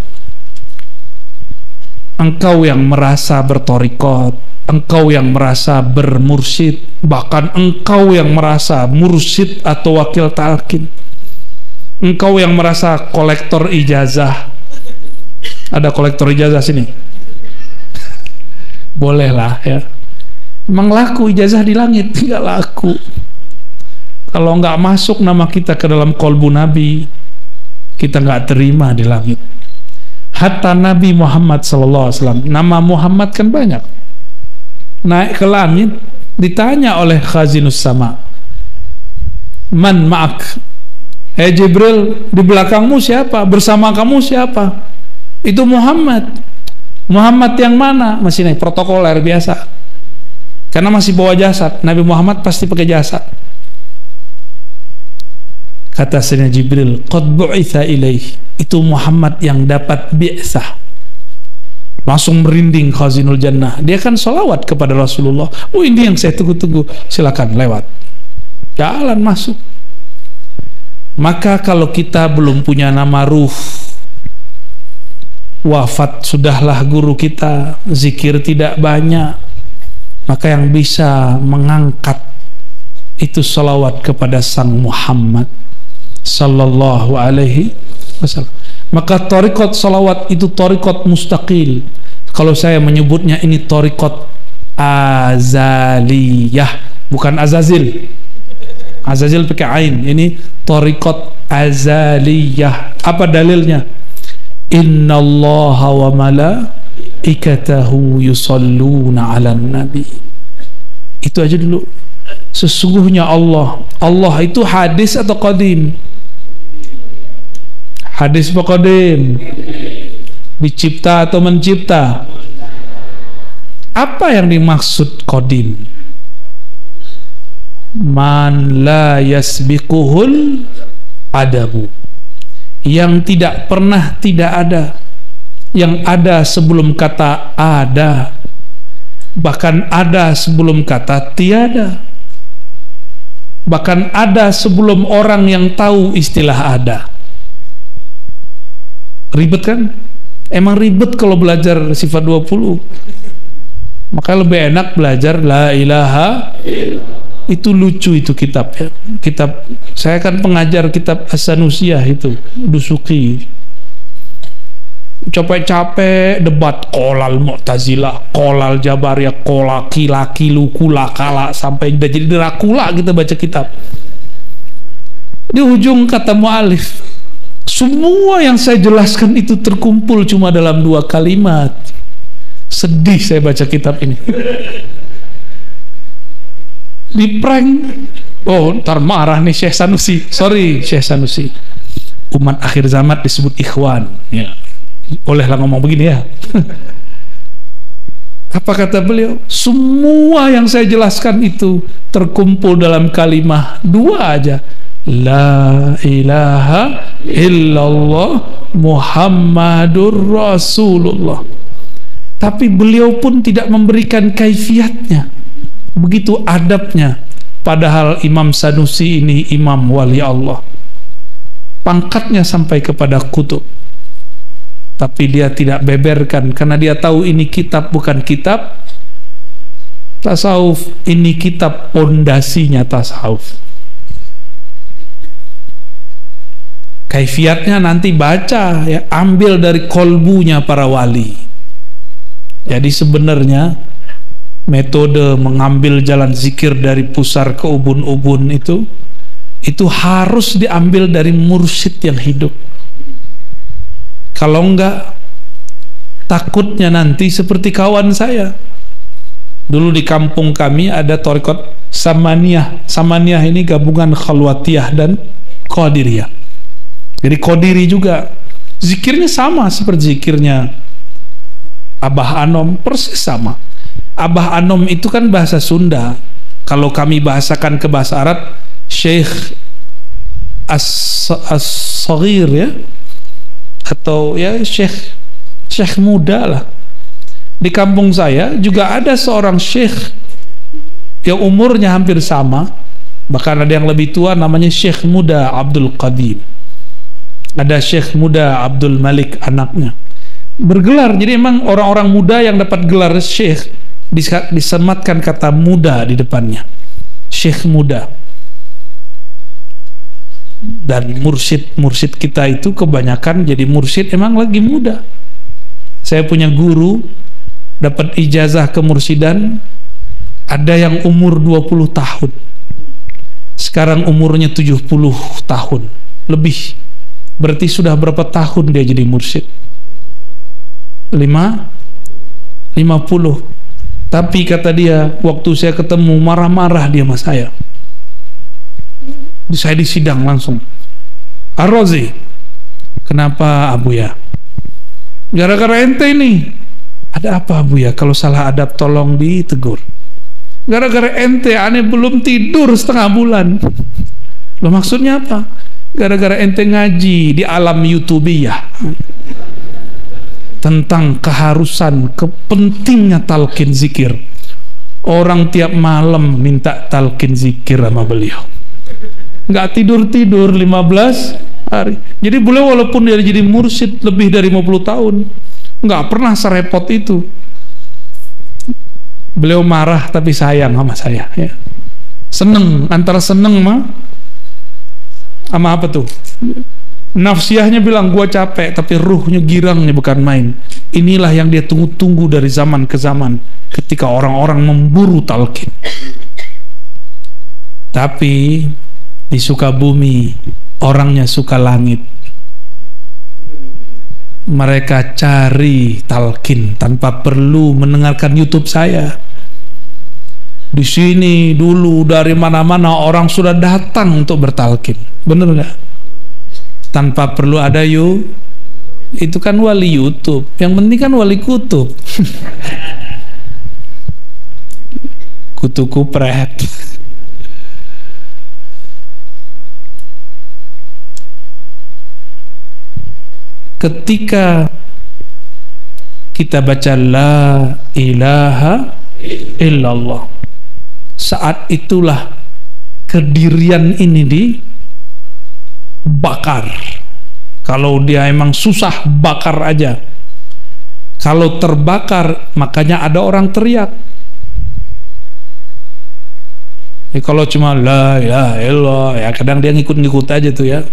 engkau yang merasa bertorikot, engkau yang merasa bermursyid, bahkan engkau yang merasa mursyid atau wakil talqin, engkau yang merasa kolektor ijazah. Ada kolektor ijazah sini? Bolehlah ya. Emang laku ijazah di langit? Tidak laku. Kalau nggak masuk nama kita ke dalam kolbu Nabi, kita nggak terima di langit. Hatta Nabi Muhammad SAW, nama Muhammad kan banyak. Naik ke langit, ditanya oleh Khazinus Sama, man ma'ak? Jibril, di belakangmu siapa? Bersama kamu siapa? Itu Muhammad. Muhammad yang mana? Masih naik protokoler biasa. Karena masih bawa jasad. Nabi Muhammad pasti pakai jasad. Kata Sayyidina Jibril, qad bu'itha ilaih. Itu Muhammad yang dapat bi'tsah. Langsung merinding Khazinul Jannah. Dia kan sholawat kepada Rasulullah. Oh, ini yang saya tunggu-tunggu. Silakan lewat. Jalan masuk. Maka kalau kita belum punya nama ruh, wafat sudahlah guru kita, zikir tidak banyak, maka yang bisa mengangkat itu salawat kepada Sang Muhammad sallallahu alaihi wasallam. Maka thariqat salawat itu thariqat mustaqil. Kalau saya menyebutnya ini thariqat azaliyah, bukan azazil. Azazil pakai ain, ini thariqat azaliyah. Apa dalilnya? Innallaha wa malaikatahu yusalluna 'alan nabi. Itu aja dulu. Sesungguhnya Allah itu hadis atau qadim? Hadis atau qadim? Dicipta atau mencipta? Apa yang dimaksud qadim? Man la yasbiquhul adabu, yang tidak pernah tidak ada, yang ada sebelum kata ada, bahkan ada sebelum kata tiada, bahkan ada sebelum orang yang tahu istilah ada. Ribet kan? Emang ribet kalau belajar sifat 20. Maka lebih enak belajar la ilaha illallah. Itu lucu itu kitab ya. Kitab, saya kan pengajar kitab As-Sanusiyah itu, Dusuki. Capek-capek debat kolal Mu'tazilah, kolal Jabariyah, kolal kilakilu, kula kala, sampai udah jadi Dracula kita baca kitab. Di ujung kata mu'alif, semua yang saya jelaskan itu terkumpul cuma dalam 2 kalimat. Sedih saya baca kitab ini. Di prank. Oh, ntar marah nih Syekh Sanusi. Sorry Syekh Sanusi. Umat akhir zaman disebut ikhwan ya. Bolehlah ngomong begini ya. Apa kata beliau? Semua yang saya jelaskan itu terkumpul dalam kalimat 2 aja. La ilaha illallah Muhammadur Rasulullah. Tapi beliau pun tidak memberikan kaifiatnya. Begitu adabnya. Padahal Imam Sanusi ini imam wali Allah, pangkatnya sampai kepada kutub, tapi dia tidak beberkan karena dia tahu ini kitab bukan kitab tasawuf, ini kitab pondasinya tasawuf. Kaifiatnya nanti baca ya, ambil dari kolbunya para wali. Jadi sebenarnya metode mengambil jalan zikir dari pusar ke ubun-ubun itu itu harus diambil dari mursyid yang hidup. Kalau enggak, takutnya nanti seperti kawan saya. Dulu di kampung kami ada thariqat Samaniyah. Samaniyah ini gabungan Khalwatiyah dan Qadiriyah. Jadi Qadiri juga zikirnya sama seperti zikirnya Abah Anom, persis sama. Abah Anom itu kan bahasa Sunda. Kalau kami bahasakan ke bahasa Arab, Syekh As-Saghir ya, atau ya Syekh muda lah. Di kampung saya juga ada seorang syekh yang umurnya hampir sama, bahkan ada yang lebih tua, namanya Syekh Muda Abdul Qadim. Ada Syekh Muda Abdul Malik anaknya. Bergelar, jadi emang orang-orang muda yang dapat gelar syekh disematkan kata muda di depannya. Syekh muda. Dan mursyid kita itu kebanyakan jadi mursyid emang lagi muda. Saya punya guru dapat ijazah kemursidan, ada yang umur 20 tahun, sekarang umurnya 70 tahun lebih. Berarti sudah berapa tahun dia jadi mursyid? 50. Tapi kata dia, waktu saya ketemu marah-marah dia sama saya di sidang langsung. Ar-Razi, kenapa Abu ya? Gara-gara ente nih. Ada apa Bu ya? Kalau salah adab tolong ditegur. Gara-gara ente aneh belum tidur setengah bulan. Loh maksudnya apa? Gara-gara ente ngaji di alam YouTubiyah tentang keharusan, kepentingnya talqin zikir. Orang tiap malam minta talqin zikir sama beliau. Nggak tidur-tidur 15 hari. Jadi beliau walaupun dia jadi mursyid lebih dari 50 tahun, nggak pernah serepot itu. Beliau marah tapi sayang sama saya ya. Seneng, antara seneng sama apa tuh, nafsiyahnya bilang gua capek, tapi ruhnya girangnya bukan main. Inilah yang dia tunggu-tunggu dari zaman ke zaman, ketika orang-orang memburu talqin. Tapi di Sukabumi orangnya suka langit. Mereka cari talqin tanpa perlu mendengarkan YouTube saya. Di sini dulu dari mana-mana orang sudah datang untuk bertalqin, bener nggak? Tanpa perlu ada itu kan wali YouTube. Yang penting kan wali kutub. Kutu kupret. Ketika kita baca la ilaha illallah, saat itulah kedirian ini dibakar. Kalau dia emang susah, bakar aja. Kalau terbakar, makanya ada orang teriak. Kalau cuma la ilaha illallah, ya kadang dia ngikut-ngikut aja tuh ya.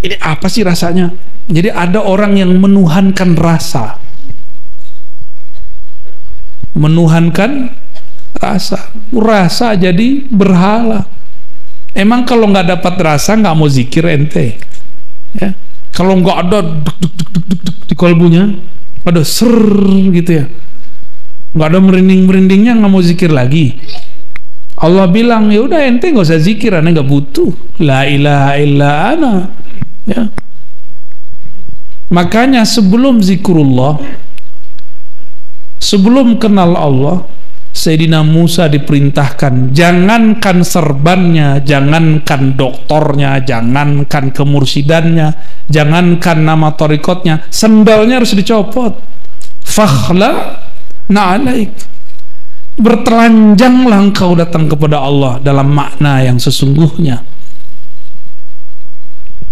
Ini apa sih rasanya? Jadi ada orang yang menuhankan rasa, menuhankan rasa jadi berhala. Emang kalau nggak dapat rasa nggak mau zikir ente ya? Kalau nggak ada duk di kolbunya, ada ser gitu ya, nggak ada merinding-merindingnya, nggak mau zikir lagi. Allah bilang ya udah ente nggak usah zikir, ane nggak butuh la ilaha illa ana ya. Makanya sebelum zikrullah, sebelum kenal Allah, Sayyidina Musa diperintahkan, jangankan serbannya, jangankan doktornya, jangankan kemursidannya, jangankan nama torikotnya, sendalnya harus dicopot. Fakhla na'alaik, bertelanjanglah engkau datang kepada Allah dalam makna yang sesungguhnya.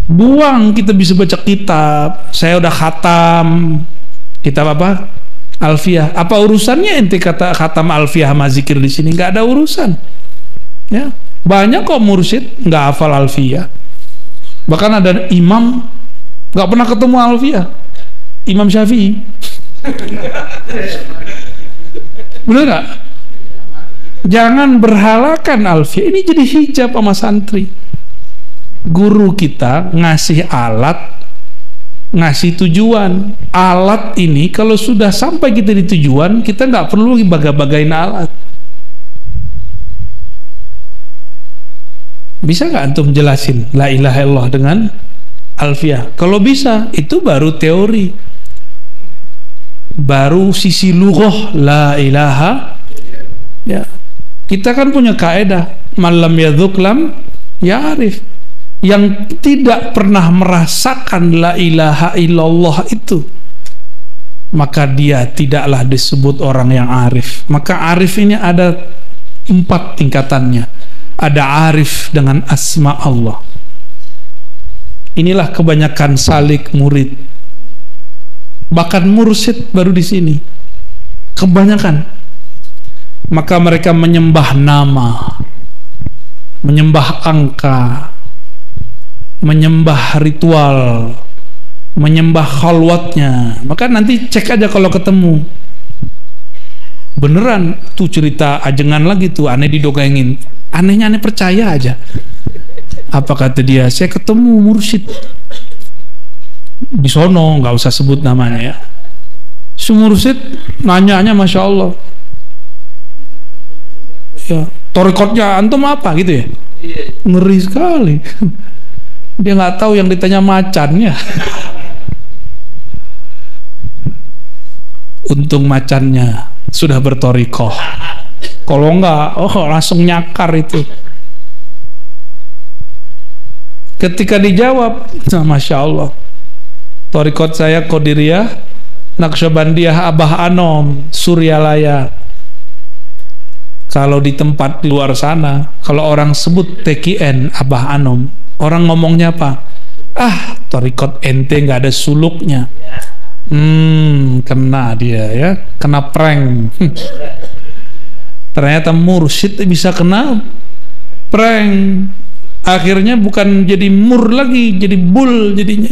Buang kita bisa baca kitab, saya udah khatam kitab apa? Alfiyah. Apa urusannya ente kata khatam Alfiyah sama zikir di sini? Nggak ada urusan. Ya, banyak kok mursyid nggak hafal Alfiyah. Bahkan ada imam nggak pernah ketemu Alfiyah, Imam Syafi'i. Bener nggak? Jangan berhalakan Alfiyah. Ini jadi hijab sama santri. Guru kita ngasih alat, ngasih tujuan. Alat ini kalau sudah sampai kita di tujuan, kita nggak perlu lagi baga-bagain alat. Bisa nggak antum jelasin la ilaha illallah dengan alfiah? Kalau bisa, itu baru teori, baru sisi lughah la ilaha. Ya, kita kan punya kaidah malam yadzuq lam ya'rif. Yang tidak pernah merasakan la ilaha illallah itu, maka dia tidaklah disebut orang yang arif. Maka arif ini ada 4 tingkatannya. Ada arif dengan asma Allah. Inilah kebanyakan salik murid, bahkan mursyid baru di sini kebanyakan. Maka mereka menyembah nama, menyembah angka, menyembah ritual, menyembah khalwatnya. Maka nanti cek aja kalau ketemu, beneran tuh cerita ajengan lagi tuh, aneh didongengin. Anehnya aneh percaya aja. Apa kata dia? Saya ketemu mursyid di sono, nggak usah sebut namanya ya. Si mursyid nanya-nanya, masya Allah, ya torikotnya antum apa gitu ya? Ngeri sekali. Dia nggak tahu yang ditanya macannya. Untung macannya sudah bertorikoh. Kalau enggak, langsung nyakar itu. Ketika dijawab, nah, masya Allah, torikot saya Qadiriyah, Naqsyabandiyah, Abah Anom, Suryalaya. Kalau di tempat di luar sana, kalau orang sebut TKN Abah Anom, orang ngomongnya apa? Ah, torikot ente nggak ada suluknya. Kena dia ya, kena prank. Ternyata mursyid bisa kena prank. Akhirnya bukan jadi mur lagi, jadi bul jadinya.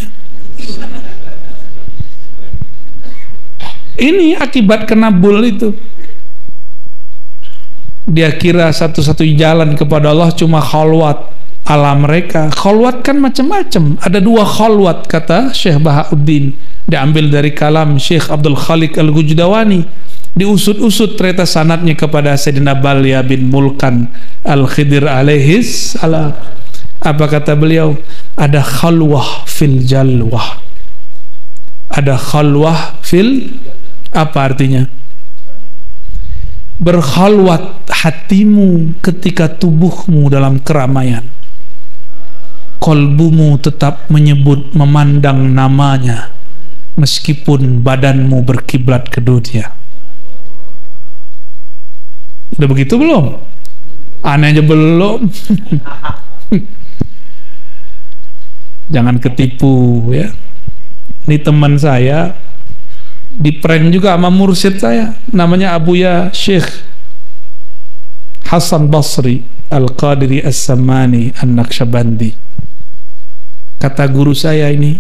Ini akibat kena bul itu. Dia kira satu-satunya jalan kepada Allah cuma khalwat ala mereka. Khalwat kan macam-macam. Ada 2 khalwat, kata Syekh Bahauddin. Diambil dari kalam Syekh Abdul Khaliq Al-Gujdawani. Diusut-usut ternyata sanadnya kepada Sayyidina Balya bin Mulkan Al-Khidir alaihis salam. Apa kata beliau? Ada khalwah fil jalwah. Ada khalwah fil, apa artinya? Berkhalwat hatimu ketika tubuhmu dalam keramaian. Kolbumu tetap menyebut, memandang namanya, meskipun badanmu berkiblat ke dunia. Udah begitu belum? Aneh aja belum. Jangan ketipu ya. Ini teman saya di prank juga sama mursyid saya, namanya Abuya Syekh Hasan Basri Al-Qadiri As-Samani An-Naqsyabandi. Kata guru saya ini,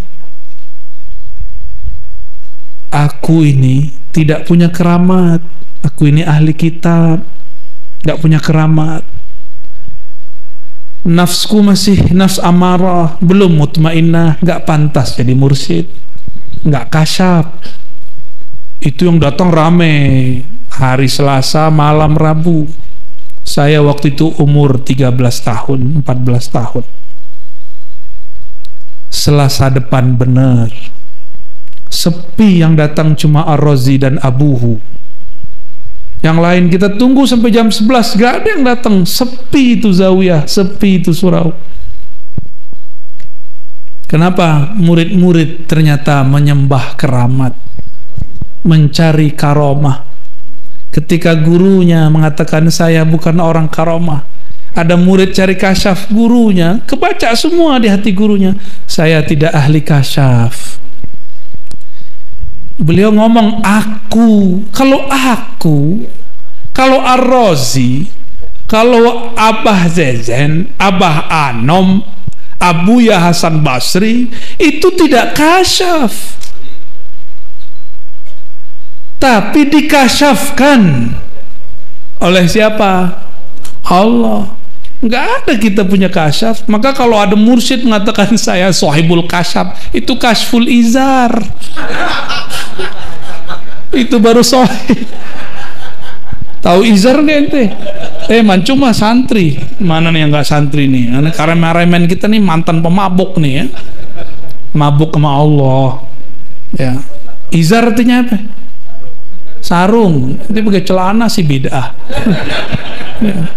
aku ini tidak punya keramat, aku ini ahli kitab, gak punya keramat, nafsku masih nafs amarah, belum mutmainnah, gak pantas jadi mursyid, gak kasyaf. Itu yang datang rame hari Selasa malam Rabu. Saya waktu itu umur 13 tahun 14 tahun. Selasa depan bener sepi, yang datang cuma Ar-Razi dan Abuhu. Yang lain kita tunggu sampai jam 11, gak ada yang datang. Sepi itu zawiyah, sepi itu surau. Kenapa? Murid-murid ternyata menyembah keramat, mencari karomah. Ketika gurunya mengatakan saya bukan orang karomah, ada murid cari kasyaf, gurunya kebaca semua di hati gurunya, saya tidak ahli kasyaf. Beliau ngomong kalau Ar-Razi, kalau Abah Zezen, Abah Anom, Abuya Hasan Basri itu tidak kasyaf, tapi dikasyafkan oleh siapa? Allah. Nggak ada kita punya kasyaf. Maka kalau ada mursyid mengatakan saya sohibul kasyaf, itu kasyful izar. Itu baru sohib. Tahu izar nggak ente? Mancung mah santri. Mana nih yang nggak santri nih? Karena remen kita nih mantan pemabuk nih ya. Mabuk sama Allah. Ya. Izar artinya apa? Sarung. Nanti pakai celana sih bid'ah. Ya.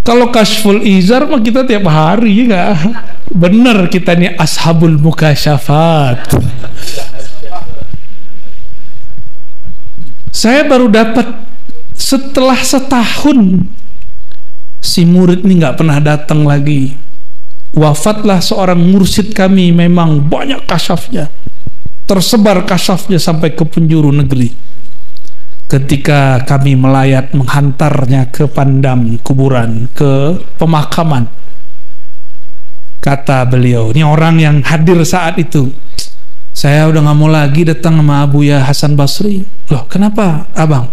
Kalau kasyful izar mah kita tiap hari ya. Bener kita nih ashabul mukasyafat. Saya baru dapat setelah setahun si murid ini nggak pernah datang lagi. Wafatlah seorang mursyid kami, memang banyak kasyafnya, tersebar kasyafnya sampai ke penjuru negeri. Ketika kami melayat menghantarnya ke pandam kuburan, ke pemakaman, kata beliau, ini orang yang hadir saat itu, saya udah nggak mau lagi datang sama Buya Hasan Basri. Loh, kenapa abang?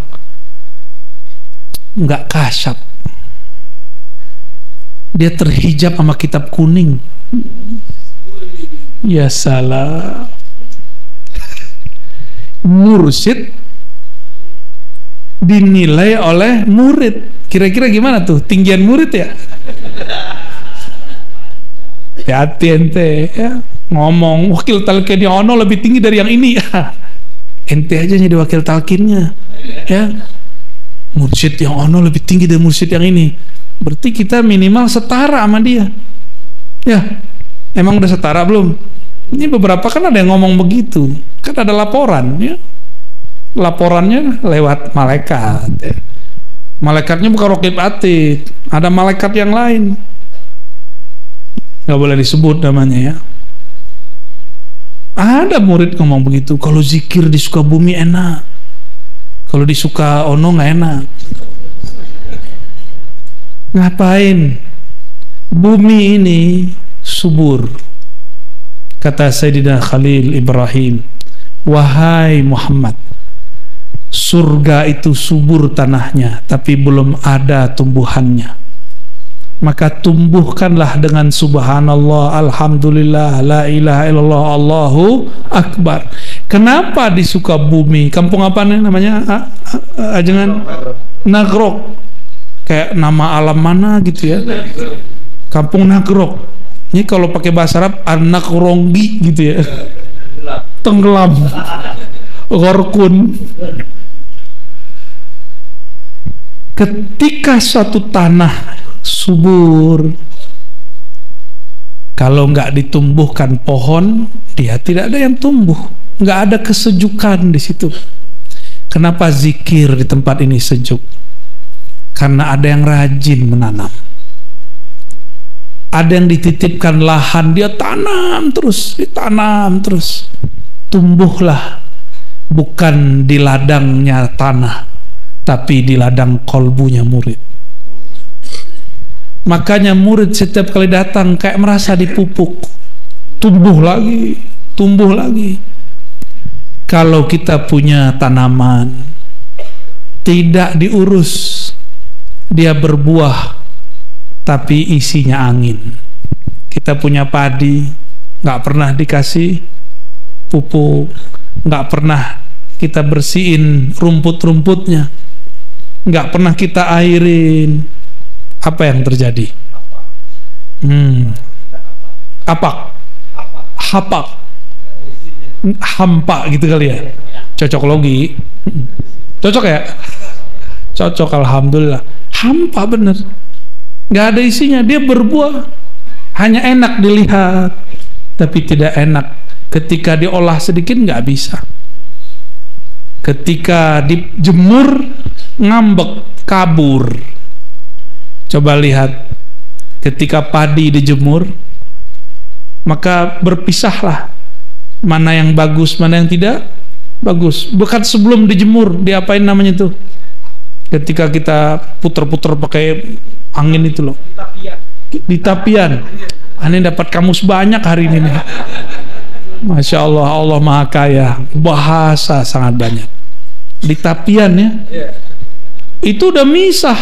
Nggak kasyaf. Dia terhijab sama kitab kuning. Ya salah. Mursyid dinilai oleh murid. Kira-kira gimana tuh? Tinggian murid ya? Hati ente ya. Ngomong wakil talqinnya ono lebih tinggi dari yang ini. Ente aja jadi wakil talqinnya ya. Mursyid yang ono lebih tinggi dari mursyid yang ini, berarti kita minimal setara sama dia ya. Emang udah setara belum? Ini beberapa kan ada yang ngomong begitu, kan ada laporan ya. Laporannya lewat malaikat ya. Malaikatnya bukan raqib atid, ada malaikat yang lain, nggak boleh disebut namanya ya. Ada murid ngomong begitu, kalau zikir di Sukabumi enak, kalau di Sukaono nggak enak. Ngapain? Bumi ini subur. Kata Sayyidina Khalil Ibrahim, wahai Muhammad, surga itu subur tanahnya, tapi belum ada tumbuhannya. Maka tumbuhkanlah dengan subhanallah, alhamdulillah, la ilaha illallah, Allahu akbar. Kenapa di Sukabumi? Kampung apa nih namanya? Ajengan Nagrok. Kayak nama alam mana gitu ya. Kampung Nagrok. Ini kalau pakai bahasa Arab An-Nagronggi gitu ya. Tenggelam. Gorkun. Ketika suatu tanah subur, kalau nggak ditumbuhkan pohon, dia tidak ada yang tumbuh, nggak ada kesejukan di situ. Kenapa zikir di tempat ini sejuk? Karena ada yang rajin menanam, ada yang dititipkan lahan, dia tanam terus, ditanam terus, tumbuhlah bukan di ladangnya tanah, tapi di ladang kolbunya murid. Makanya murid setiap kali datang kayak merasa dipupuk, tumbuh lagi, tumbuh lagi. Kalau kita punya tanaman tidak diurus, dia berbuah tapi isinya angin. Kita punya padi, nggak pernah dikasih pupuk, nggak pernah kita bersihin rumput-rumputnya, nggak pernah kita airin. Apa yang terjadi? Apak, hapak, hampa gitu kali ya. Cocok logi, cocok ya? Cocok, alhamdulillah. Hampa bener, nggak ada isinya. Dia berbuah, hanya enak dilihat, tapi tidak enak. Ketika diolah sedikit nggak bisa. Ketika dijemur ngambek, kabur. Coba lihat, ketika padi dijemur, maka berpisahlah mana yang bagus, mana yang tidak bagus. Bukan sebelum dijemur, diapain namanya itu? Ketika kita puter-puter pakai angin itu loh. Di tapian. Aneh dapat kamus banyak hari ini nih. Masya Allah, Allah Maha Kaya, bahasa sangat banyak. Di tapian ya. Itu udah misah.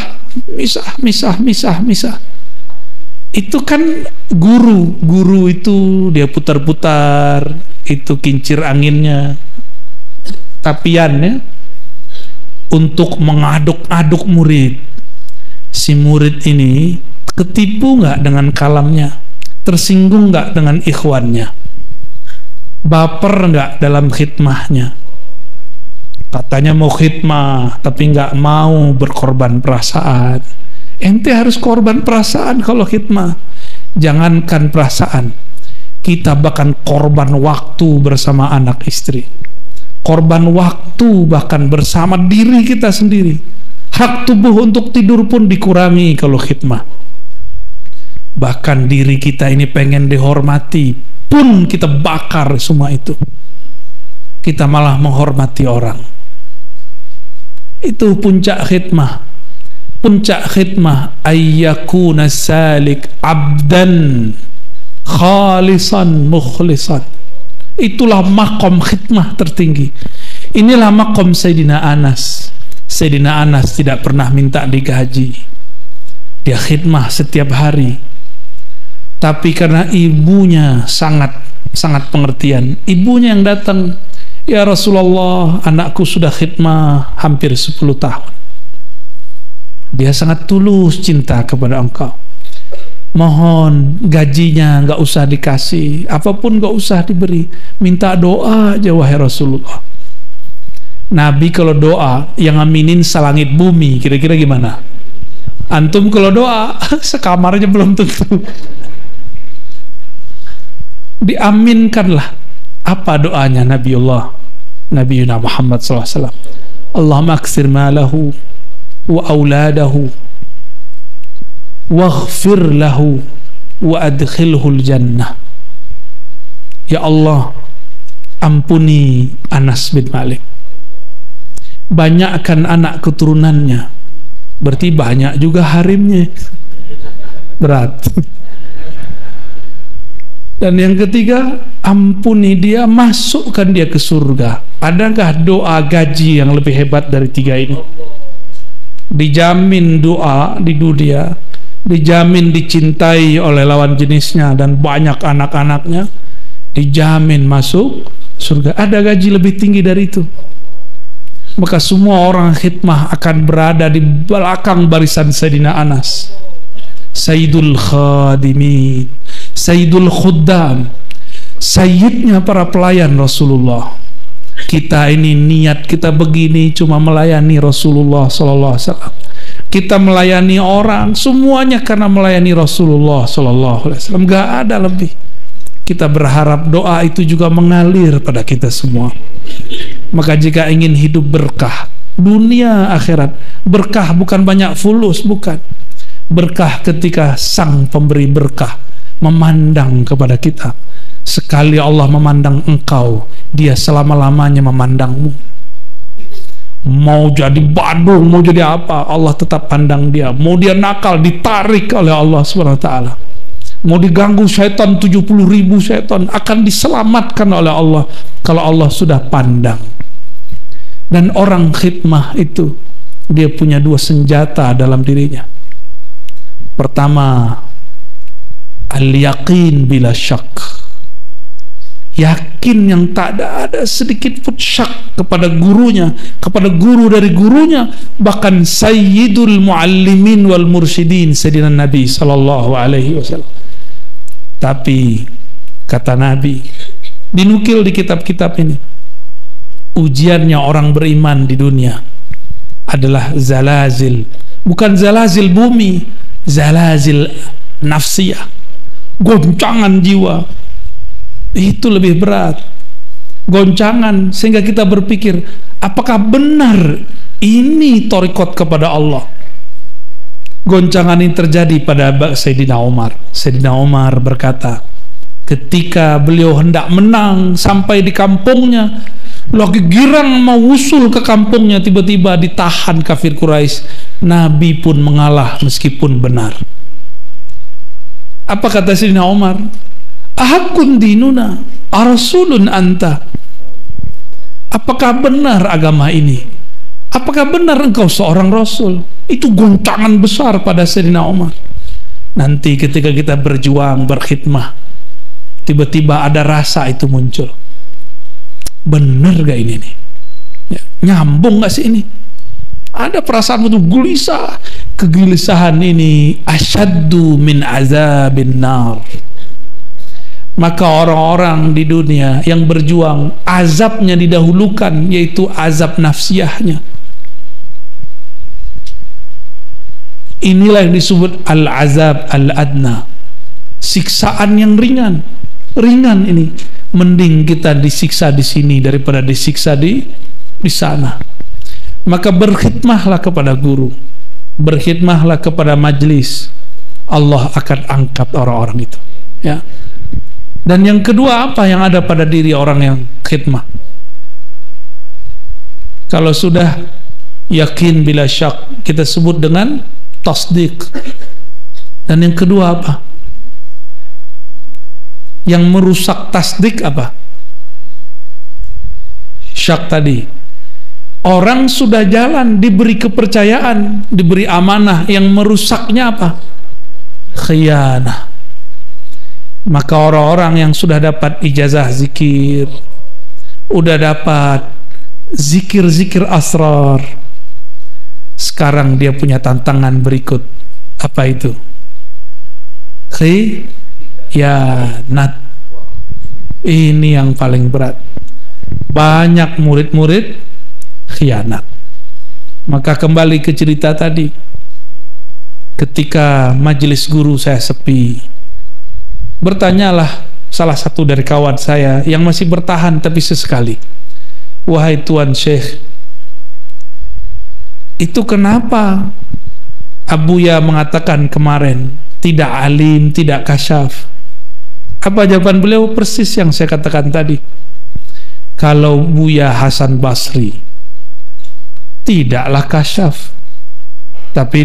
Itu kan guru itu dia putar-putar, itu kincir anginnya, tapiannya untuk mengaduk-aduk murid. Si murid ini ketipu nggak dengan kalamnya, tersinggung nggak dengan ikhwannya, baper nggak dalam khidmahnya. Katanya mau khidmah tapi nggak mau berkorban perasaan. Ente harus korban perasaan kalau khidmah. Jangankan perasaan, kita bahkan korban waktu bersama anak istri, korban waktu bahkan bersama diri kita sendiri. Hak tubuh untuk tidur pun dikurangi kalau khidmah. Bahkan diri kita ini pengen dihormati pun kita bakar semua itu. Kita malah menghormati orang. Itu puncak khidmah. Puncak khidmah ayyakuna salik abdan khalisan mukhlisan. Itulah makom khidmah tertinggi. Inilah makom Sayyidina Anas. Sayyidina Anas tidak pernah minta digaji. Dia khidmah setiap hari. Tapi karena ibunya sangat pengertian, ibunya yang datang, ya Rasulullah, anakku sudah khidmah hampir 10 tahun. Dia sangat tulus cinta kepada engkau. Mohon gajinya nggak usah dikasih, apapun nggak usah diberi, minta doa aja wahai Rasulullah. Nabi kalau doa yang aminin selangit bumi, kira-kira gimana? Antum kalau doa sekamarnya belum tentu diaminkanlah. Apa doanya Nabiuna Muhammad SAW? Allahumma aksir malahu wa auladahu waghfir lahu wa adkhilhul jannah. Ya Allah, ampuni Anas bin Malik, banyakkan anak keturunannya, berarti banyak juga harimnya, berat. Dan yang ketiga, ampuni dia, masukkan dia ke surga. Adakah doa gaji yang lebih hebat dari 3 ini? Dijamin doa di dunia, dijamin dicintai oleh lawan jenisnya dan banyak anak-anaknya, dijamin masuk surga. Ada gaji lebih tinggi dari itu? Maka semua orang khidmah akan berada di belakang barisan Sayyidina Anas, Sayyidul Khadimin, Sayyidul Khuddam, Sayyidnya para pelayan Rasulullah. Kita ini niat kita begini cuma melayani Rasulullah SAW. Kita melayani orang semuanya karena melayani Rasulullah SAW. Gak ada lebih. Kita berharap doa itu juga mengalir pada kita semua. Maka jika ingin hidup berkah dunia akhirat, berkah bukan banyak fulus, bukan. Berkah ketika sang pemberi berkah memandang kepada kita. Sekali Allah memandang engkau, dia selama-lamanya memandangmu. Mau jadi badung, mau jadi apa, Allah tetap pandang dia. Mau dia nakal, ditarik oleh Allah SWT. Mau diganggu syaitan 70.000 syaitan, akan diselamatkan oleh Allah kalau Allah sudah pandang. Dan orang khidmah itu, dia punya 2 senjata dalam dirinya. Pertama, al-yaqin bila syak. Yakin yang tak ada sedikit pun syak kepada gurunya, kepada guru dari gurunya, bahkan Sayyidul Muallimin wal Mursyidin, Sayyidina Nabi SAW. Tapi kata Nabi, dinukil di kitab-kitab ini, ujiannya orang beriman di dunia adalah zalazil, bukan zalazil bumi, zalazil nafsiyah, goncangan jiwa. Itu lebih berat, goncangan, sehingga kita berpikir, apakah benar ini thariqat kepada Allah? Goncangan ini terjadi pada Sayyidina Umar. Sayyidina Umar berkata, ketika beliau hendak menang sampai di kampungnya, lagi girang mau usul ke kampungnya, tiba-tiba ditahan kafir Quraisy. Nabi pun mengalah meskipun benar. Apa kata Sayyidina Umar? Ahakun dinuna arasulun anta. Apakah benar agama ini? apakah benar engkau seorang Rasul? Itu goncangan besar pada Sayyidina Umar. Nanti ketika kita berjuang, berkhidmah, tiba-tiba ada rasa itu muncul. Bener gak ini nih? Ya, nyambung gak sih ini? Ada perasaan itu gelisah. Kegelisahan ini asyaddu min azabin nar. Maka orang-orang di dunia yang berjuang, azabnya didahulukan, yaitu azab nafsiyahnya. Inilah yang disebut al-azab al-adna, siksaan yang ringan. Ringan ini, mending kita disiksa di sini daripada disiksa di sana. Maka berkhidmahlah kepada guru, berkhidmahlah kepada majlis, Allah akan angkat orang-orang itu, ya. Dan yang kedua, apa yang ada pada diri orang yang khidmah? Kalau sudah yakin bila syak, kita sebut dengan tasdik. Dan yang kedua apa? Yang merusak tasdik apa? Syak tadi. Orang sudah jalan, diberi kepercayaan, diberi amanah, yang merusaknya apa? Khianah. Maka orang-orang yang sudah dapat ijazah zikir, udah dapat zikir-zikir asrar, sekarang dia punya tantangan berikut. Apa itu? Khianat. Ini yang paling berat. Banyak murid-murid khianat. Maka kembali ke cerita tadi, ketika majelis guru saya sepi, bertanyalah salah satu dari kawan saya yang masih bertahan tapi sesekali, wahai Tuan Syekh, itu kenapa Abuya mengatakan kemarin tidak alim, tidak kasyaf? Apa jawaban beliau? Persis yang saya katakan tadi. Kalau Buya Hasan Basri tidaklah kasyaf, tapi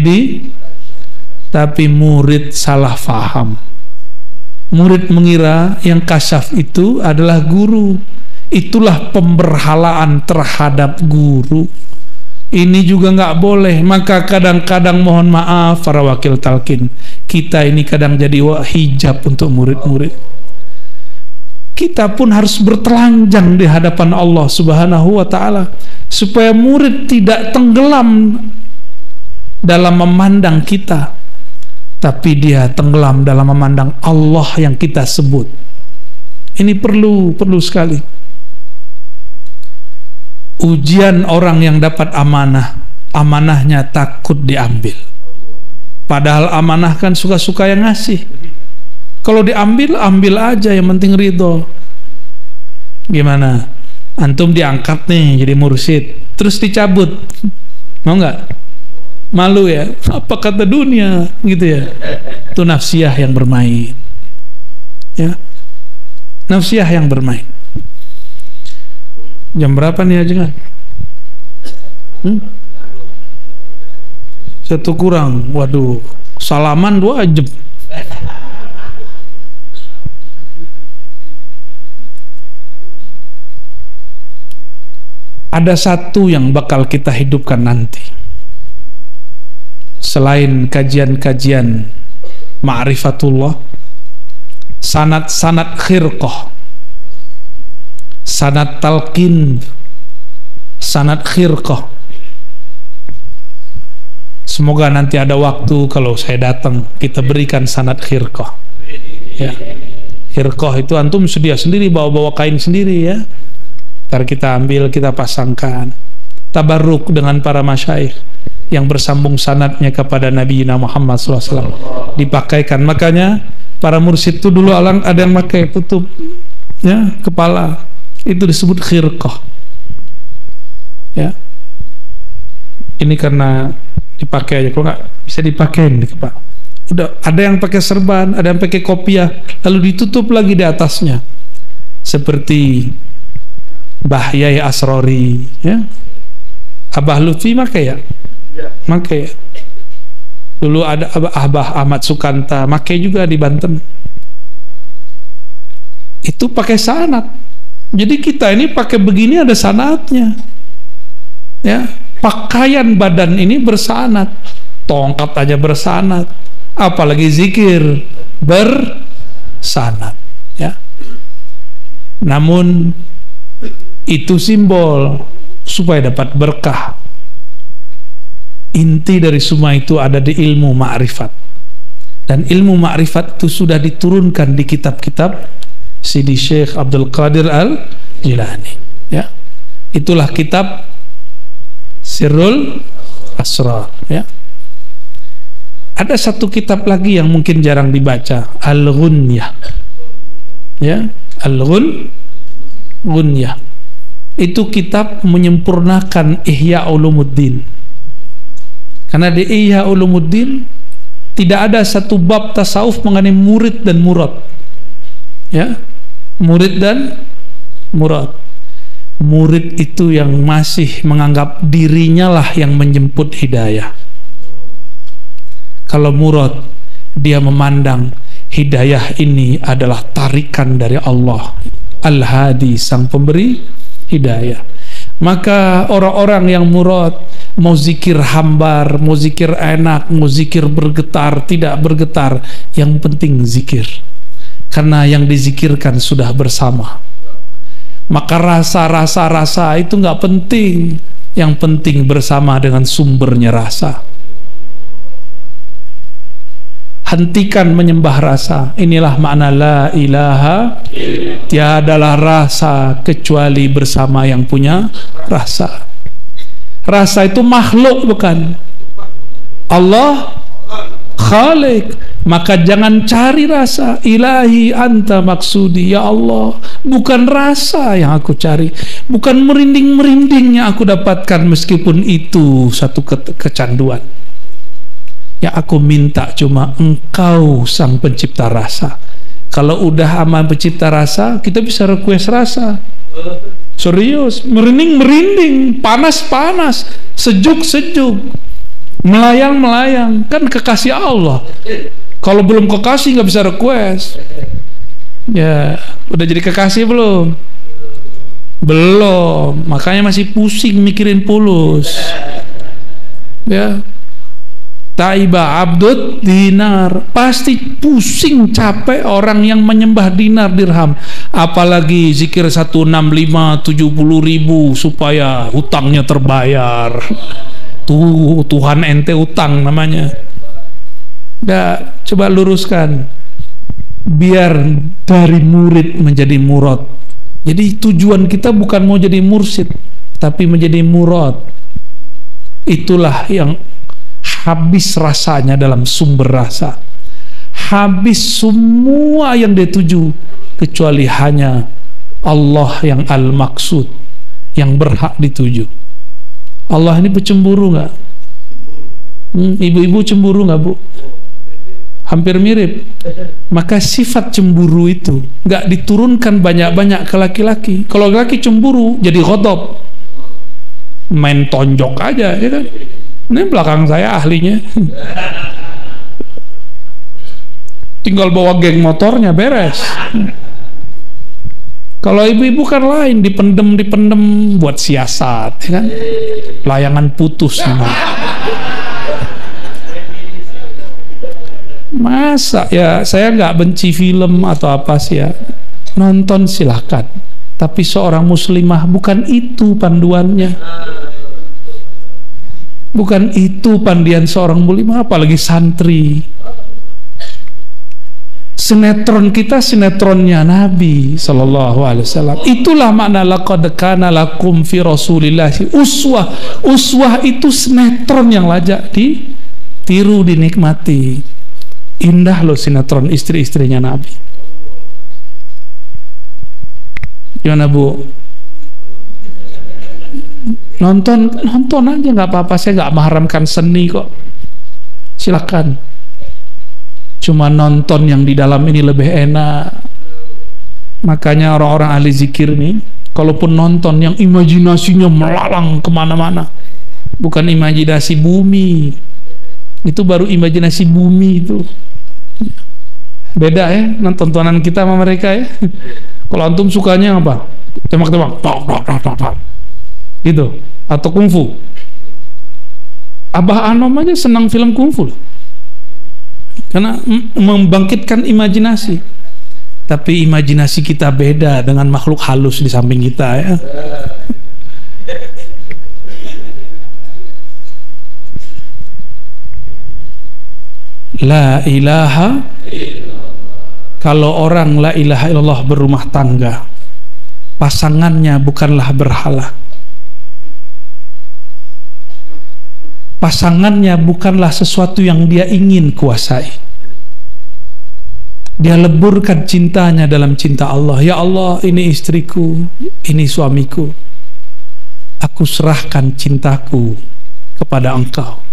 murid salah faham. Murid mengira yang kasyaf itu adalah guru. Itulah pemberhalaan terhadap guru. Ini juga nggak boleh. Maka kadang-kadang mohon maaf para wakil talqin, kita ini kadang jadi hijab untuk murid-murid. Kita pun harus bertelanjang di hadapan Allah Subhanahu wa ta'ala, supaya murid tidak tenggelam dalam memandang kita, tapi dia tenggelam dalam memandang Allah yang kita sebut. Ini perlu sekali. Ujian orang yang dapat amanah, amanahnya takut diambil. Padahal amanah kan suka-suka yang ngasih. Kalau diambil, ambil aja, yang penting ridho. Gimana? Antum diangkat nih jadi mursyid, terus dicabut, mau nggak? Malu ya? Apa kata dunia gitu ya? Itu nafsiyah yang bermain, ya, nafsiyah yang bermain. Jam berapa nih aja kan? 1 kurang. Waduh, salaman 2 jam. Ada satu yang bakal kita hidupkan nanti, selain kajian-kajian ma'rifatullah, sanad-sanad khirqah, sanad talqin, sanad khirqah. Semoga nanti ada waktu kalau saya datang, kita berikan sanad khirqah, ya. Khirqah itu antum sedia sendiri, bawa-bawa kain sendiri, ya. Ntar kita ambil, kita pasangkan, tabarruk dengan para masyaikh yang bersambung sanadnya kepada Nabi Muhammad SAW, dipakaikan. Makanya para mursyid itu dulu ada yang pakai tutup, ya, kepala, itu disebut khirqah, ya. Ini karena dipakai aja, kalau nggak bisa dipakai di kepala. Udah ada yang pakai serban, ada yang pakai kopiah, lalu ditutup lagi di atasnya, seperti Mbah Yai Asrori, ya. Abah Lutfi make ya, make. Dulu ada Abah Ahmad Sukanta, make juga di Banten. Itu pakai sanad. Jadi kita ini pakai begini ada sanadnya, ya. pakaian badan ini bersanad, tongkat aja bersanad, apalagi zikir bersanad, ya. Namun itu simbol supaya dapat berkah. Inti dari semua itu ada di ilmu ma'rifat, dan ilmu ma'rifat itu sudah diturunkan di kitab-kitab Sidi Syekh Abdul Qadir Al-Jilani, ya. Itulah kitab Sirrul Asrar, ya. Ada satu kitab lagi yang mungkin jarang dibaca, Al-Ghunyah, ya. Al-Ghunyah itu kitab menyempurnakan Ihya Ulumuddin. Karena di Ihya Ulumuddin tidak ada satu bab tasawuf mengenai murid dan murad, ya. Murid dan murad. Murid itu yang masih menganggap dirinya lah yang menjemput hidayah. Kalau murad, dia memandang hidayah ini adalah tarikan dari Allah Al-Hadi, sang pemberi hidayah. Maka orang-orang yang murad mau zikir hambar, mau zikir enak, mau zikir bergetar, tidak bergetar, yang penting zikir, karena yang dizikirkan sudah bersama. Maka rasa itu nggak penting, yang penting bersama dengan sumbernya rasa. Hentikan menyembah rasa. Inilah makna la ilaha, tiadalah rasa kecuali bersama yang punya rasa. Rasa itu makhluk, bukan Allah Khalik. Maka jangan cari rasa. Ilahi anta maksudi, ya Allah, bukan rasa yang aku cari, bukan merinding-merinding yang aku dapatkan, meskipun itu satu kecanduan. Yang aku minta cuma Engkau sang pencipta rasa. Kalau udah sama pencipta rasa, kita bisa request rasa. Serius, merinding-merinding, panas-panas, sejuk-sejuk, melayang-melayang, kan kekasih Allah. Kalau belum kekasih nggak bisa request. Ya, udah jadi kekasih belum? Belum, makanya masih pusing mikirin fulus. Ya. Taiba abdud dinar, pasti pusing capek orang yang menyembah dinar dirham, apalagi zikir 165 70 ribu supaya hutangnya terbayar. Tuh Tuhan ente utang namanya. Coba luruskan, biar dari murid menjadi murad. Jadi tujuan kita bukan mau jadi mursyid, tapi menjadi murad. Itulah yang habis rasanya dalam sumber rasa, habis semua yang dia tuju, kecuali hanya Allah yang al-maksud, yang berhak dituju. Allah ini pecemburu nggak? Ibu-ibu cemburu nggak, Bu? Hampir mirip. Maka sifat cemburu itu nggak diturunkan banyak-banyak ke laki-laki. Kalau laki cemburu jadi ghadab, main tonjok aja, ya kan? Ini belakang saya ahlinya. Tinggal bawa geng motornya beres. Kalau ibu-ibu kan lain, dipendem buat siasat, ya kan? Layangan putus namanya. Masa ya, saya nggak benci film atau apa sih ya, nonton silahkan. Tapi seorang muslimah bukan itu panduannya. Bukan itu pandian seorang muslimah, apalagi santri. Sinetron kita sinetronnya Nabi Sallallahu Alaihi Wasallam. Itulah makna laqad kana lakum fi Rasulillahi uswah. Uswah itu sinetron yang layak ditiru, dinikmati. Indah loh sinetron istri-istrinya Nabi. Gimana, Bu? Nonton aja, nggak apa-apa, saya nggak mengharamkan seni kok, silakan. Cuma nonton yang di dalam ini lebih enak. Makanya orang-orang ahli zikir nih, kalaupun nonton yang imajinasinya melalang kemana-mana, bukan imajinasi bumi, itu baru imajinasi bumi itu. Beda ya tontonan kita sama mereka ya. Kalau antum sukanya apa? Tembak-tembak, gitu, atau kungfu, Abah Anom aja senang film kungfu loh. Karena membangkitkan imajinasi. Tapi imajinasi kita beda dengan makhluk halus di samping kita ya. La ilaha. Kalau orang la ilaha illallah berumah tangga, pasangannya bukanlah berhala. Pasangannya bukanlah sesuatu yang dia ingin kuasai. Dia leburkan cintanya dalam cinta Allah. Ya Allah, ini istriku, ini suamiku. Aku serahkan cintaku kepada Engkau.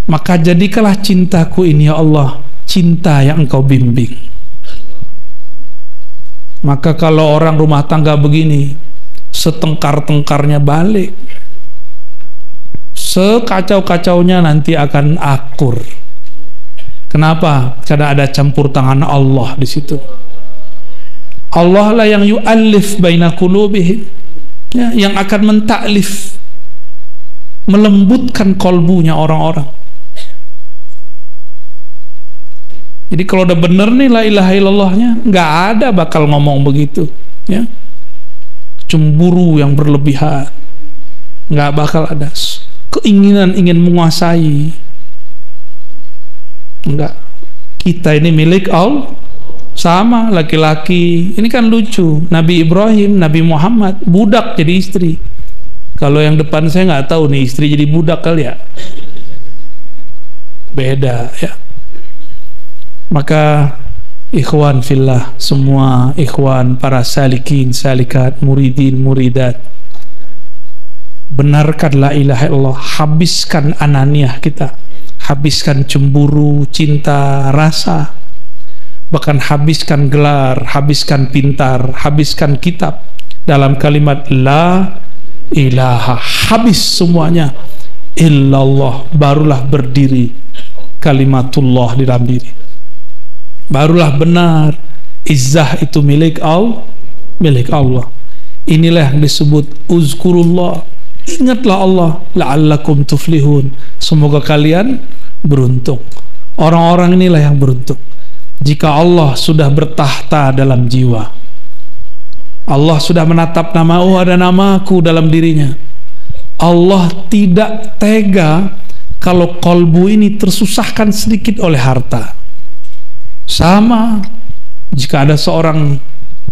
Maka jadikanlah cintaku ini ya Allah, cinta yang Engkau bimbing. Maka kalau orang rumah tangga begini, setengkar-tengkarnya balik, sekacau-kacaunya nanti akan akur. Kenapa? Karena ada campur tangan Allah di situ. Allah lah yang yu'allif baina qulubihim, ya, yang akan mentaklif, melembutkan kolbunya orang-orang. Jadi kalau udah bener nih la ilaha illallahnya, nggak ada bakal ngomong begitu, ya. Cemburu yang berlebihan, nggak bakal ada. Keinginan ingin menguasai, enggak. Kita ini milik Allah. Sama laki-laki ini kan lucu, Nabi Ibrahim, Nabi Muhammad budak jadi istri. Kalau yang depan saya nggak tahu nih istri jadi budak kali ya, beda ya. Maka ikhwan fillah, semua ikhwan, para salikin, salikat, muridin, muridat, benarkan la ilaha illallah, habiskan ananiah kita, habiskan cemburu, cinta, rasa, bahkan habiskan gelar, habiskan pintar, habiskan kitab dalam kalimat la ilaha, habis semuanya illallah, barulah berdiri kalimatullah di dalam diri, barulah benar izzah itu milik Allah, milik Allah. Inilah yang disebut uzkurullah, ingatlah Allah, la'allakum tuflihun, semoga kalian beruntung. Orang-orang inilah yang beruntung jika Allah sudah bertahta dalam jiwa, Allah sudah menatap nama, oh ada namaku dalam dirinya. Allah tidak tega kalau kolbu ini tersusahkan sedikit oleh harta. Sama jika ada seorang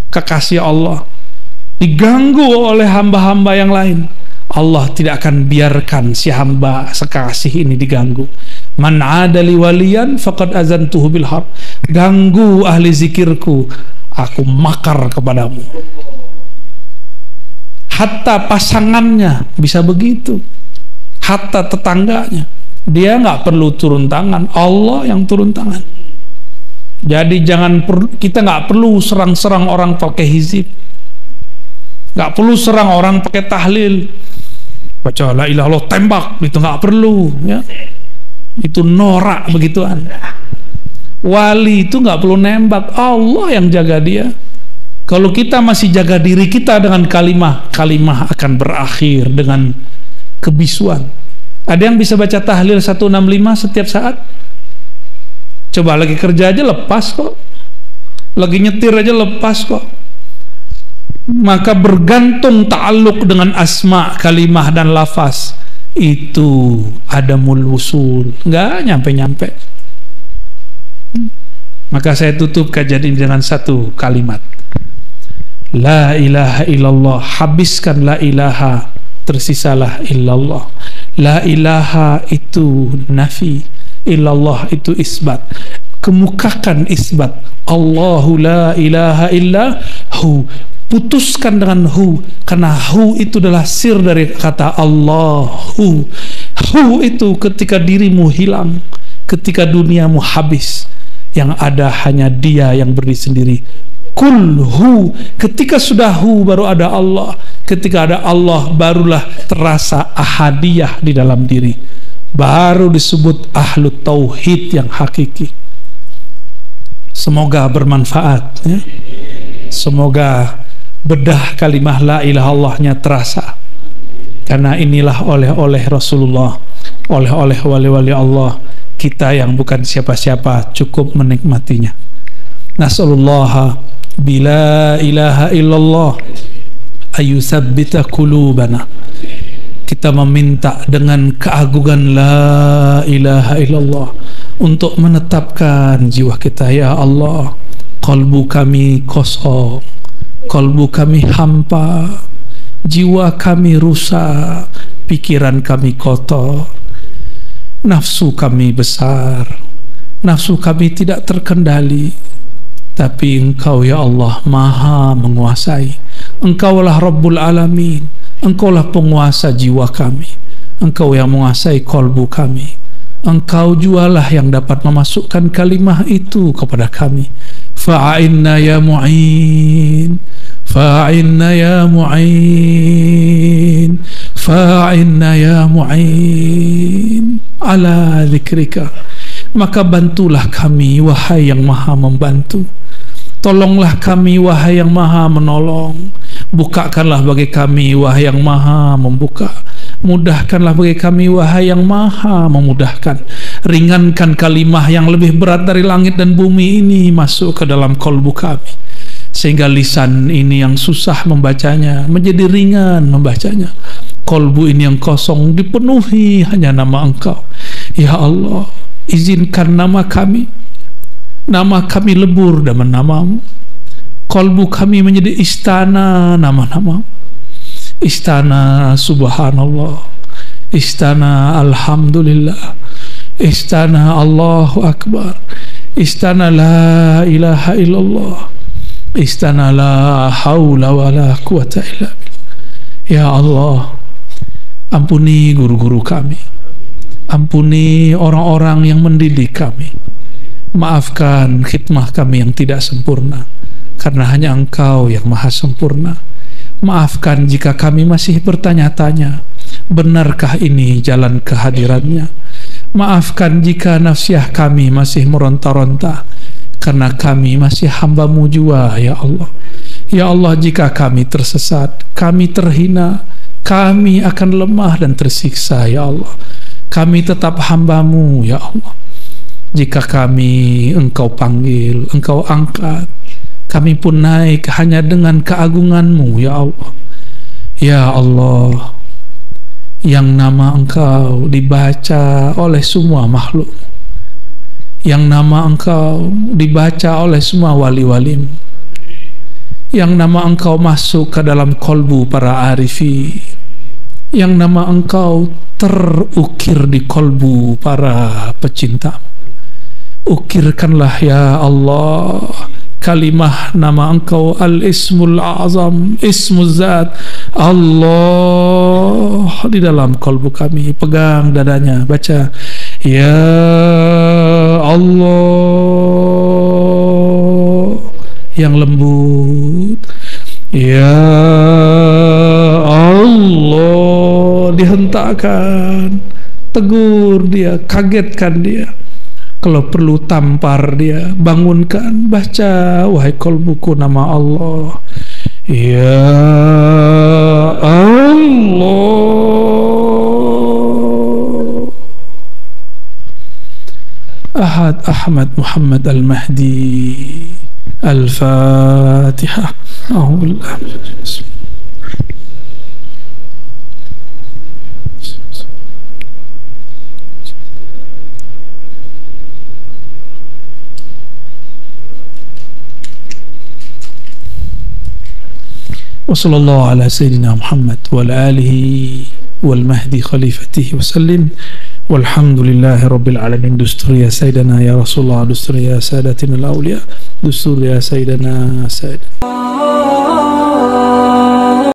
kekasih Allah diganggu oleh hamba-hamba yang lain, Allah tidak akan biarkan si hamba sekasih ini diganggu. Man adali waliyan faqad azantuhu bil harb. Ganggu ahli zikirku, aku makar kepadamu. Hatta pasangannya bisa begitu, hatta tetangganya, dia nggak perlu turun tangan, Allah yang turun tangan. Jadi kita nggak perlu serang-serang orang pakai hizib, nggak perlu serang orang pakai tahlil, baca la ilaha illallah tembak, itu nggak perlu ya. Itu norak begituan. Wali itu nggak perlu nembak, Allah yang jaga dia. Kalau kita masih jaga diri kita dengan kalimah akan berakhir dengan kebisuan. Ada yang bisa baca tahlil 165 setiap saat? Coba lagi kerja aja lepas kok, lagi nyetir aja lepas kok. Maka bergantung ta'alluq dengan asma, kalimah dan lafaz, itu adamul wusul, nggak nyampe-nyampe. Maka saya tutup kajian ini dengan satu kalimat, la ilaha illallah. Habiskan la ilaha, tersisalah illallah. La ilaha itu nafi, illallah itu isbat. Kemukakan isbat, Allahu la ilaha illa hu, putuskan dengan hu, karena hu itu adalah sir dari kata Allahu. Hu itu ketika dirimu hilang, ketika duniamu habis, yang ada hanya dia yang berdiri sendiri. Kul hu, ketika sudah hu baru ada Allah, ketika ada Allah barulah terasa ahadiyah di dalam diri, baru disebut ahlu tauhid yang hakiki. Semoga bermanfaat ya. Semoga bedah kalimah la ilaha illallahnya terasa, Karena inilah oleh-oleh Rasulullah, oleh-oleh wali-wali Allah. Kita yang bukan siapa-siapa cukup menikmatinya. Nas'alullah bila ilaha illallah ayutsabbita qulubana. Kita meminta dengan keagungan la ilaha illallah untuk menetapkan jiwa kita. Ya Allah, kalbu kami kosong, kalbu kami hampa, jiwa kami rusak, pikiran kami kotor, nafsu kami besar, nafsu kami tidak terkendali. Tapi Engkau ya Allah maha menguasai. Engkaulah Rabbul Alamin. Engkaulah penguasa jiwa kami. Engkau yang menguasai kalbu kami. Engkau jualah yang dapat memasukkan kalimah itu kepada kami. Fa'inna ya mu'in, fa'inna ya mu'in, fa'inna ya mu'in ala dzikrika. Maka bantulah kami wahai yang maha membantu. Tolonglah kami wahai yang maha menolong. Bukakanlah bagi kami wahai yang maha membuka. Mudahkanlah bagi kami wahai yang maha memudahkan. Ringankan kalimah yang lebih berat dari langit dan bumi ini masuk ke dalam kalbu kami, sehingga lisan ini yang susah membacanya menjadi ringan membacanya. Kalbu ini yang kosong dipenuhi hanya nama Engkau. Ya Allah, izinkan nama kami lebur dengan namamu. Kalbu kami menjadi istana nama-nama, istana subhanallah, istana alhamdulillah, istana Allahu akbar, istana la ilaha illallah, istana la haula wa la quwata illa billah. Ya Allah, ampuni guru-guru kami, ampuni orang-orang yang mendidik kami, maafkan khidmah kami yang tidak sempurna, karena hanya Engkau yang maha sempurna. Maafkan jika kami masih bertanya-tanya, benarkah ini jalan kehadirannya? Maafkan jika nafsiah kami masih meronta-ronta, karena kami masih hamba-Mu jua, ya Allah. Ya Allah, jika kami tersesat, kami terhina, kami akan lemah dan tersiksa, ya Allah. Kami tetap hamba-Mu, ya Allah. Jika kami Engkau panggil, Engkau angkat, kami pun naik hanya dengan keagungan-Mu, ya Allah. Ya Allah, yang nama Engkau dibaca oleh semua makhluk, yang nama Engkau dibaca oleh semua wali-wali-Mu, yang nama Engkau masuk ke dalam kalbu para arifi, yang nama Engkau terukir di kalbu para pecinta. Ukirkanlah ya Allah kalimah nama Engkau al-ismul azam, ismul zat Allah di dalam kalbu kami. Pegang dadanya, baca ya Allah yang lembut, ya Allah, dihentakkan, tegur dia, kagetkan dia, kalau perlu tampar dia, bangunkan, baca wahai kalbuku nama Allah. Ya Allah, Ahad Ahmad Muhammad Al-Mahdi. Al-Fatihah. وصلى الله على سيدنا محمد وعلى آله والمهدي خليفته وسلم والحمد لله رب العالمين. دستور يا سيدنا يا رسول الله، دستور يا سادتنا الأولياء، دستور يا سيدنا سيدنا